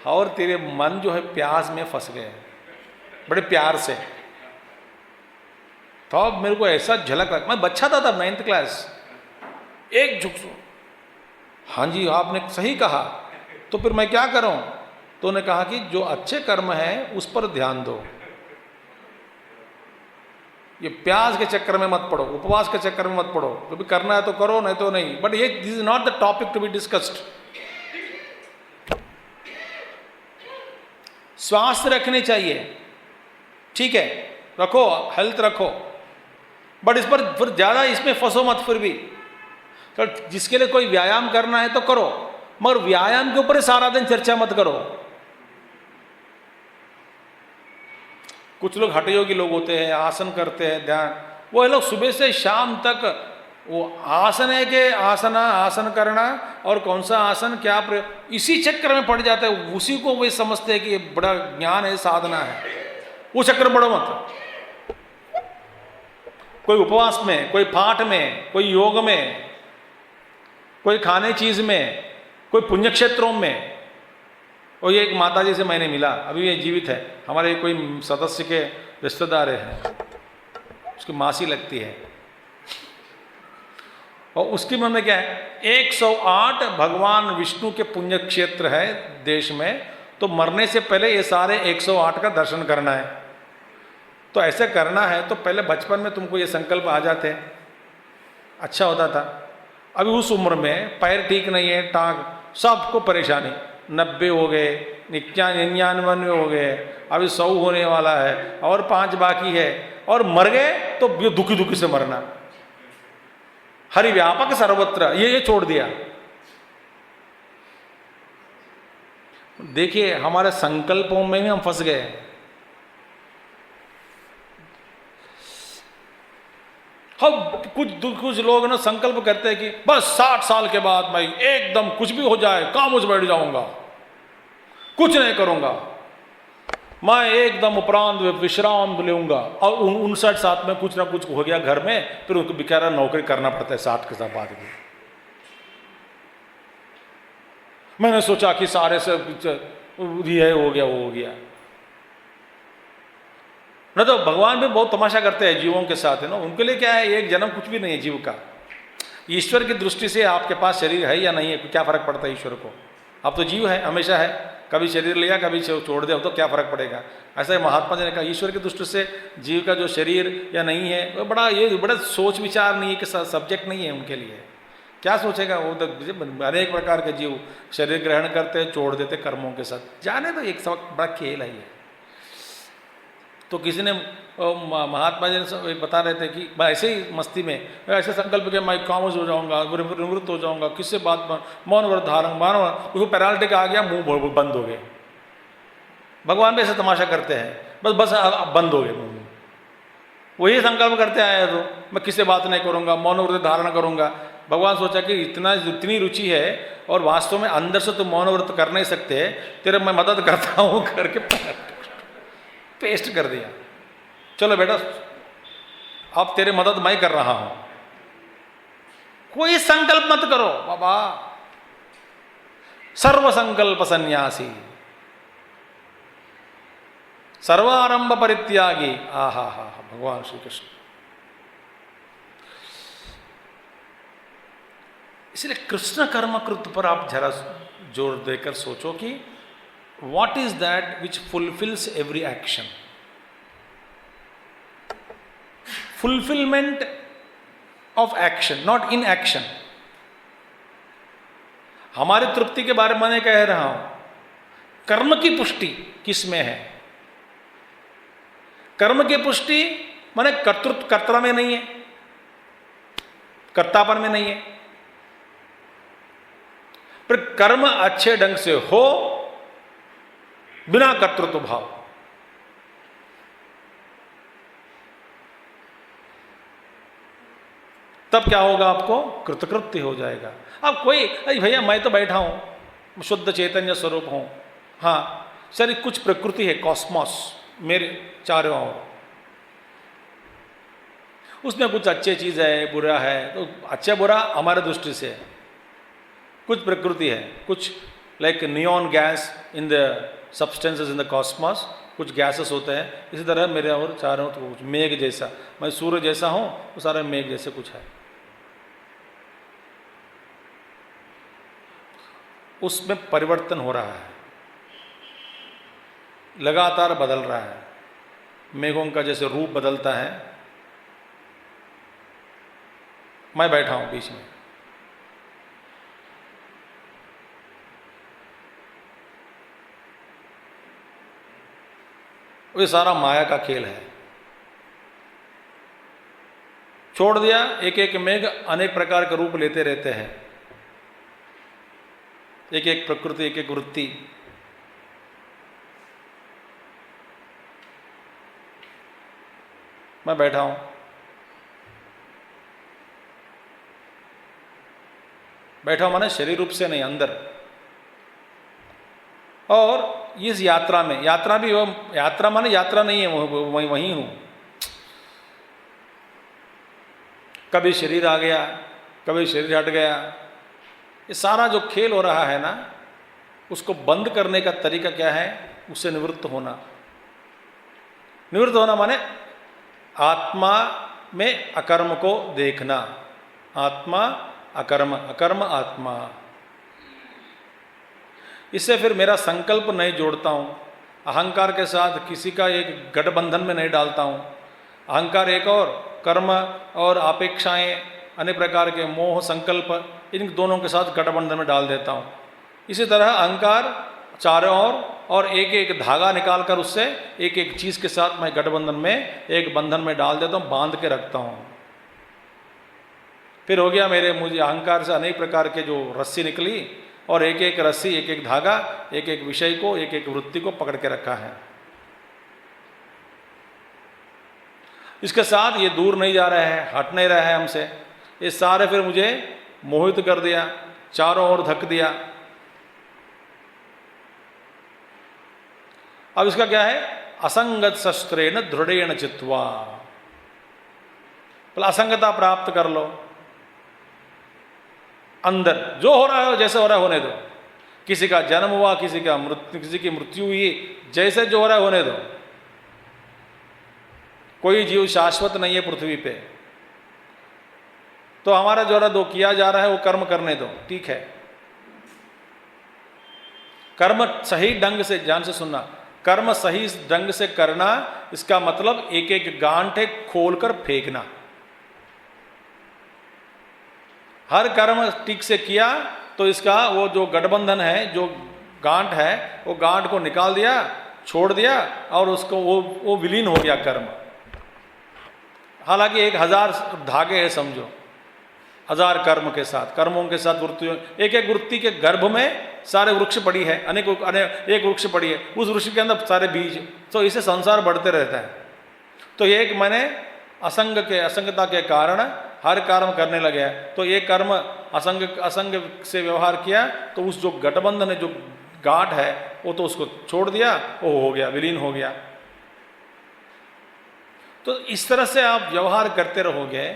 और तेरे मन जो है प्याज में फंस गए बड़े प्यार से। तो अब मेरे को ऐसा झलक लगा, मैं बच्चा था तब 9th क्लास, एक झुक, हाँ जी आपने सही कहा, तो फिर मैं क्या करूं? तो उन्होंने कहा कि जो अच्छे कर्म है उस पर ध्यान दो, ये प्याज के चक्कर में मत पड़ो, उपवास के चक्कर में मत पड़ो, जो भी करना है तो करो, नहीं तो नहीं। बट ये this is not the topic to be discussed. स्वास्थ्य रखने चाहिए, ठीक है, रखो, हेल्थ रखो, बट इस पर फिर ज्यादा इसमें फंसो मत। फिर भी तो जिसके लिए कोई व्यायाम करना है तो करो, मगर व्यायाम के ऊपर सारा दिन चर्चा मत करो। कुछ लोग हठयोगी लोग होते हैं, आसन करते हैं, ध्यान, वो लोग सुबह से शाम तक वो आसन है कि आसन करना और कौन सा आसन क्या इसी चक्कर में पड़ जाता है, उसी को वे समझते हैं कि ये बड़ा ज्ञान है, साधना है। वो चक्कर में पड़ो मत। कोई उपवास में, कोई पाठ में, कोई योग में, कोई खाने चीज में, कोई पुण्य क्षेत्रों में। और ये एक माता जी से मैंने मिला, अभी ये जीवित है, हमारे कोई सदस्य के रिश्तेदार हैं, उसकी मासी लगती है, और उसकी मन में क्या है, 108 भगवान विष्णु के पुण्य क्षेत्र है देश में, तो मरने से पहले ये सारे 108 का दर्शन करना है। तो ऐसे करना है तो पहले बचपन में तुमको ये संकल्प आ जाते, अच्छा होता था। अभी उस उम्र में पैर ठीक नहीं है, टांग, सबको परेशानी, 90 हो गए, 99 हो गए, अभी 100 होने वाला है और 5 बाकी है, और मर गए तो दुखी दुखी से मरना। हरि व्यापक सर्वत्र, ये छोड़ दिया। देखिए हमारे संकल्पों में भी हम फंस गए। हम कुछ लोग ना संकल्प करते हैं कि बस 60 साल के बाद मैं एकदम कुछ भी हो जाए कामों से बैठ जाऊंगा, कुछ नहीं करूंगा, मैं एकदम उपरांत विश्राम लूंगा। और 59 साल में कुछ ना कुछ हो गया घर में, फिर उनको बेचारा नौकरी करना पड़ता है 60 के साथ बाद भी। मैंने सोचा कि सारे से ये हो गया, वो हो गया। न तो भगवान भी बहुत तमाशा करते हैं जीवों के साथ, है ना। उनके लिए क्या है, एक जन्म कुछ भी नहीं है जीव का। ईश्वर की दृष्टि से आपके पास शरीर है या नहीं है, क्या फर्क पड़ता है ईश्वर को। आप तो जीव है, हमेशा है, कभी शरीर लिया कभी छोड़ दिया, तो क्या फर्क पड़ेगा। ऐसा ही महात्मा जी ने कहा, ईश्वर की दृष्टि से जीव का जो शरीर या नहीं है, वो बड़ा सोच विचार नहीं है कि सब्जेक्ट नहीं है उनके लिए। क्या सोचेगा वो, तो अनेक प्रकार के जीव शरीर ग्रहण करते छोड़ देते कर्मों के साथ, जाने तो एक सब बड़ा खेल है ये। तो किसी ने महात्मा जी ने बता रहे थे कि मैं ऐसे ही मस्ती में ऐसे संकल्प किया, मैं खामोश हो जाऊंगा, निवृत्त हो जाऊंगा, किससे बात मौन व्रत धारण, मानव उसको पैरालिटिक आ गया, मुंह बंद हो गए। भगवान भी ऐसे तमाशा करते हैं, बस बंद हो गए मुंह। वही संकल्प करते आए तो मैं किससे बात नहीं करूंगा, मौन व्रत धारण करूंगा। भगवान सोचा कि इतनी रुचि है और वास्तव में अंदर से तुम मौन व्रत कर नहीं सकते, तेरे मैं मदद करता हूं करके पेस्ट कर दिया। चलो बेटा अब तेरी मदद मैं कर रहा हूं, कोई संकल्प मत करो बाबा, सर्व संकल्प सन्यासी, सर्वारंभ परित्यागी। आहा हा भगवान श्री कृष्ण। इसलिए कृष्ण कर्मकृत पर आप जरा जोर देकर सोचो कि what is that which fulfills every action? Fulfillment of action, not inaction. हमारी तृप्ति के बारे में मैं कह रहा हूं, कर्म की पुष्टि किसमें है। कर्म की पुष्टि माने कर्तृत्व कर्ता में नहीं है, कर्तापन में नहीं है। पर कर्म अच्छे ढंग से हो बिना कर्तृत्व भाव, तब क्या होगा, आपको कृतकृत्य हो जाएगा। अब कोई अरे भैया मैं तो बैठा हूं, शुद्ध चैतन्य स्वरूप हूं, हाँ सर कुछ प्रकृति है, कॉस्मोस मेरे चारों ओर, उसमें कुछ अच्छी चीज है बुरा है, तो अच्छा बुरा हमारे दृष्टि से कुछ प्रकृति है, कुछ like neon gas in the substances in the Cosmos, कुछ गैसेस होते हैं। इसी तरह मेरे और चारों तो कुछ मेघ जैसा, मैं सूर्य जैसा हूं, वो सारे मेघ जैसे कुछ है। उसमें परिवर्तन हो रहा है, लगातार बदल रहा है। मेघों का जैसे रूप बदलता है, मैं बैठा हूं बीच में, ये सारा माया का खेल है। छोड़ दिया, एक एक मेघ अनेक प्रकार के रूप लेते रहते हैं, एक एक प्रकृति, एक एक वृत्ति। मैं बैठा हूं, बैठा माने शरीर रूप से नहीं, अंदर। और इस यात्रा में, यात्रा भी यात्रा माने यात्रा नहीं है, वहीं हूं। कभी शरीर आ गया, कभी शरीर हट गया। ये सारा जो खेल हो रहा है ना, उसको बंद करने का तरीका क्या है, उससे निवृत्त होना। निवृत्त होना माने आत्मा में अकर्म को देखना। आत्मा अकर्म, अकर्म आत्मा। इससे फिर मेरा संकल्प नहीं जोड़ता हूँ, अहंकार के साथ किसी का एक गठबंधन में नहीं डालता हूँ। अहंकार एक और, कर्म और अपेक्षाएं, अन्य प्रकार के मोह संकल्प, इन दोनों के साथ गठबंधन में डाल देता हूँ। इसी तरह अहंकार चारों ओर और एक एक धागा निकाल कर उससे एक एक चीज़ के साथ मैं गठबंधन में, एक बंधन में डाल देता हूँ, बांध के रखता हूँ। फिर हो गया मुझे अहंकार से अनेक प्रकार के जो रस्सी निकली, और एक एक रस्सी, एक एक धागा, एक एक विषय को, एक एक वृत्ति को पकड़ के रखा है। इसके साथ ये दूर नहीं जा रहा है, हट नहीं रहा है हमसे, ये सारे फिर मुझे मोहित कर दिया, चारों ओर धक दिया। अब इसका क्या है? असंगत शस्त्रेण दृढ़ेण चित्वा, तो असंगता प्राप्त कर लो। अंदर जो हो रहा है, जैसे हो रहा है होने दो। किसी का जन्म हुआ, किसी की मृत्यु हुई, जैसे जो हो रहा है होने दो। कोई जीव शाश्वत नहीं है पृथ्वी पे, तो हमारा जो दो किया जा रहा है वो कर्म करने दो, ठीक है। कर्म सही ढंग से, ध्यान से सुनना, कर्म सही ढंग से करना, इसका मतलब एक एक गांठ खोलकर फेंकना। हर कर्म ठीक से किया तो इसका वो जो गठबंधन है, जो गांठ है, वो गांठ को निकाल दिया, छोड़ दिया, और उसको वो विलीन हो गया कर्म। हालांकि 1000 धागे हैं समझो, 1000 कर्म के साथ, कर्मों के साथ वृत्तियों, एक एक वृत्ति के गर्भ में सारे वृक्ष पड़ी है, एक वृक्ष पड़ी है, उस वृक्ष के अंदर सारे बीज, तो इसे संसार बढ़ते रहता है। तो एक मैंने असंगता के कारण हर कर्म करने लगे, तो ये कर्म असंग से व्यवहार किया, तो उस जो गठबंधन है, जो गांठ है, वो तो उसको छोड़ दिया, वो हो गया, विलीन हो गया। तो इस तरह से आप व्यवहार करते रहोगे,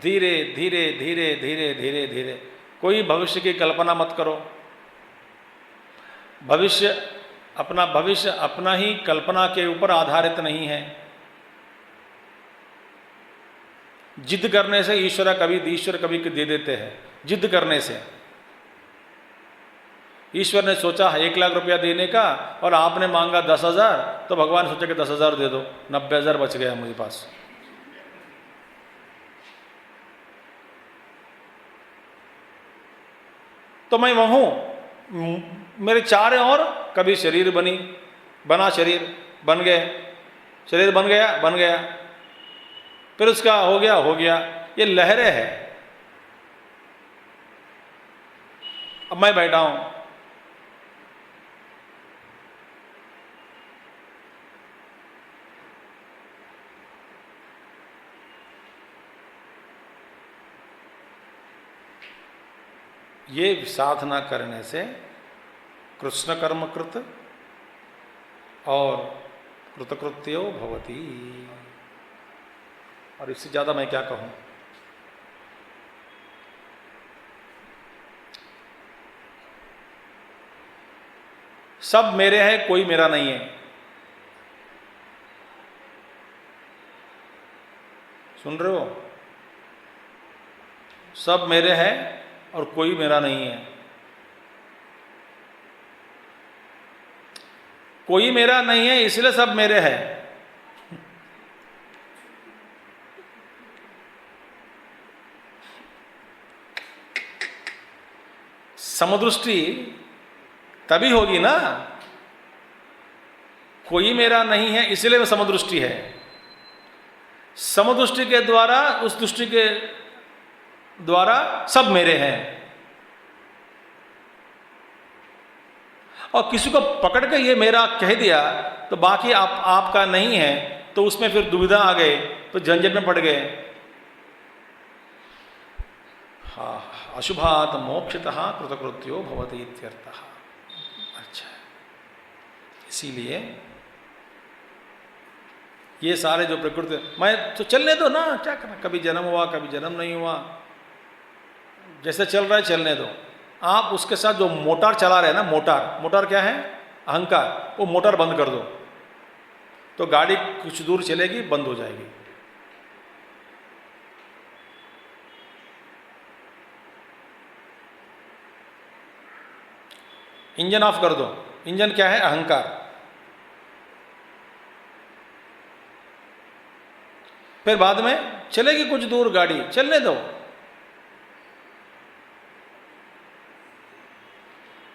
धीरे धीरे धीरे धीरे धीरे धीरे। कोई भविष्य की कल्पना मत करो। भविष्य अपना ही कल्पना के ऊपर आधारित नहीं है। जिद करने से ईश्वर कभी दे देते हैं। जिद करने से ईश्वर ने सोचा 1 लाख रुपया देने का, और आपने मांगा 10,000, तो भगवान सोचा कि 10,000 दे दो, 90,000 बच गया मुझे पास। तो मैं वहूं, मेरे चारों ओर कभी शरीर बना, शरीर बन गए, शरीर बन गया, फिर उसका हो गया। ये लहरें हैं। अब मैं बैठा हूं, ये साधना करने से कृष्ण कर्म कृत और कृतकृत्यो भवति। और इससे ज्यादा मैं क्या कहूं। सब मेरे हैं, कोई मेरा नहीं है। सुन रहे हो? सब मेरे हैं और कोई मेरा नहीं है। कोई मेरा नहीं है इसलिए सब मेरे हैं। समदृष्टि तभी होगी ना, कोई मेरा नहीं है इसलिए वह समदृष्टि है। समदृष्टि के द्वारा, उस दृष्टि के द्वारा सब मेरे हैं। और किसी को पकड़ के ये मेरा कह दिया तो बाकी आपका नहीं है, तो उसमें फिर दुविधा आ गए, तो झंझट में पड़ गए। हाँ, अशुभात मोक्षतः कृतकृत्यो भवति इत्यर्थः। अच्छा, इसीलिए ये सारे जो प्रकृति, मैं तो चलने दो ना, क्या करना, कभी जन्म हुआ कभी जन्म नहीं हुआ, जैसे चल रहा है चलने दो। आप उसके साथ जो मोटर चला रहे हैं ना, मोटर क्या है? अहंकार। वो मोटर बंद कर दो तो गाड़ी कुछ दूर चलेगी, बंद हो जाएगी। इंजन ऑफ कर दो। इंजन क्या है? अहंकार। फिर बाद में चलेगी कुछ दूर गाड़ी, चलने दो,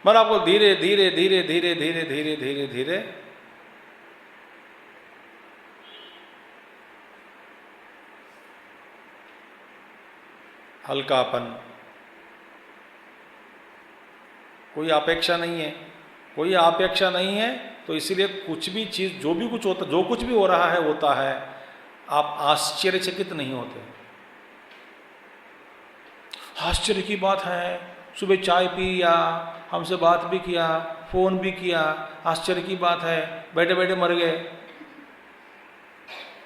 मगर आपको धीरे धीरे धीरे धीरे धीरे धीरे धीरे धीरे हल्कापन, कोई अपेक्षा नहीं है, कोई अपेक्षा नहीं है, तो इसीलिए कुछ भी चीज़, जो भी कुछ होता, जो कुछ भी हो रहा है होता है, आप आश्चर्यचकित नहीं होते। आश्चर्य की बात है, सुबह चाय पी या हमसे बात भी किया, फोन भी किया, आश्चर्य की बात है, बैठे बैठे मर गए,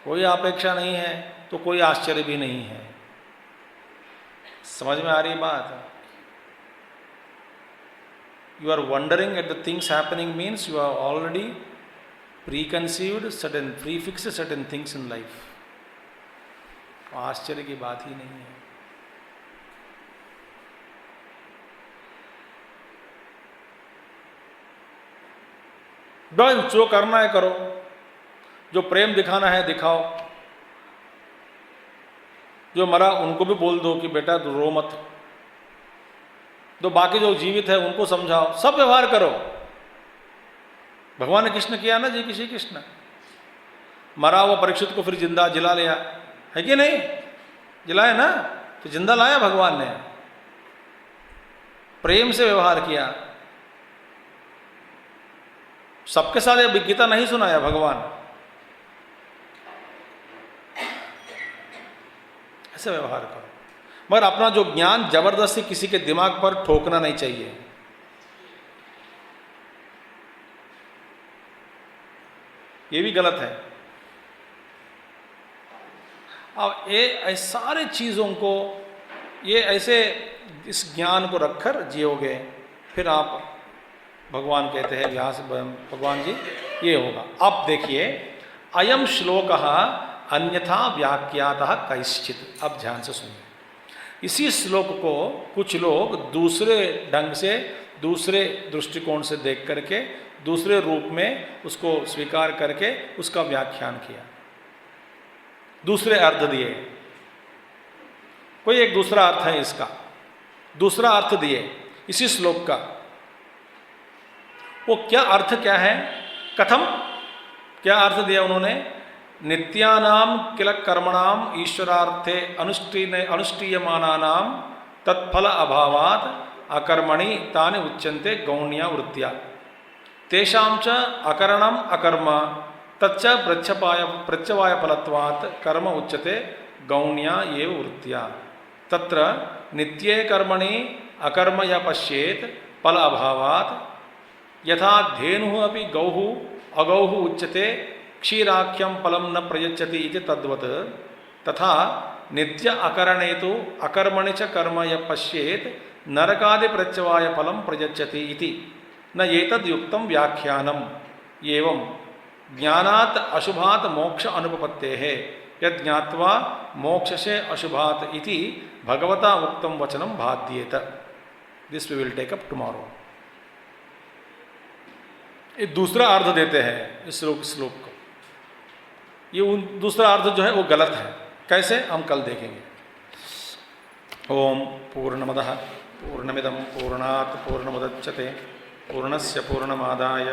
कोई अपेक्षा नहीं है तो कोई आश्चर्य भी नहीं है। समझ में आ रही बात? You are wondering at the things happening means you are already preconceived certain, prefixed certain things in life. आश्चर्य की बात ही नहीं है। बस जो करना है करो, जो प्रेम दिखाना है दिखाओ, जो मरा उनको भी बोल दो कि बेटा रो मत, तो बाकी जो जीवित है उनको समझाओ, सब व्यवहार करो। भगवान ने कृष्ण किया ना जी, किसी कृष्ण मरा हुआ परीक्षित को फिर जिंदा जिला लिया, है कि नहीं? जिलाया ना, तो जिंदा लाया भगवान ने, प्रेम से व्यवहार किया। सबके साथ ये गीता नहीं सुनाया भगवान, ऐसे व्यवहार करो। मगर अपना जो ज्ञान जबरदस्ती किसी के दिमाग पर ठोकना नहीं चाहिए। ये भी गलत है। अब ये सारे चीज़ों को, ये ऐसे इस ज्ञान को रखकर जियोगे, फिर आप, भगवान कहते हैं व्यास भगवान जी, ये होगा। अब देखिए, अयम श्लोक अन्यथा व्याख्यातः कैश्चित्। अब ध्यान से सुनिए, इसी श्लोक को कुछ लोग दूसरे ढंग से, दूसरे दृष्टिकोण से देख करके, दूसरे रूप में उसको स्वीकार करके उसका व्याख्यान किया, दूसरे अर्थ दिए। कोई एक दूसरा अर्थ है इसका, दूसरा अर्थ दिए इसी श्लोक का। वो क्या अर्थ क्या है? कथम, क्या अर्थ दिया उन्होंने? नित्यानाम किल कर्मणाम ईश्वरार्थे अनुष्ठीयमानानाम तत्फल अभावात् अकर्मणि तानि उच्यन्ते गौण्या वृत्त्या तेषां च अकरणम अकर्म तच्च प्रत्यवाय फलत्वात् कर्म उच्यते गौण्या एव वृत्त्या। तत्र नित्ये कर्मणि अकर्म य पश्येत् फल अभावात् यथा धेनुः अपि गौः अगौः उच्यते क्षीराख्यम फलम न प्रयच्छति इति तद्वत् तथा नित्य अकरणे तो अकर्मणि च कर्म य पश्येत् नरकादि प्रत्यवाय फलम प्रयच्छति इति न एतद् युक्तं व्याख्यानम्। एवं ज्ञानात् अशुभात् मोक्ष अनुपपत्तेः यद् ज्ञात्वा मोक्ष से अशुभात् इति भगवता उक्तं वचनं बाध्येत। This we will take up tomorrow. ये दूसरा अर्थ देते हैं इस श्लोक को। ये दूसरा अर्थ जो है वो गलत है। कैसे, हम कल देखेंगे। ओम पूर्णमदः पूर्णमिदं पूर्णात् पूर्णमुदच्यते पूर्णस्य पूर्णमादाय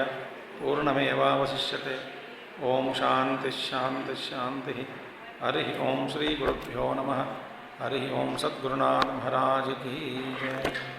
पूर्णमेवावशिष्यते। ओम शांति शांति शांति। हरि ओम श्री गुरुभ्यो नमः। हरि ओम सद्गुरुनाथ महाराज की जय।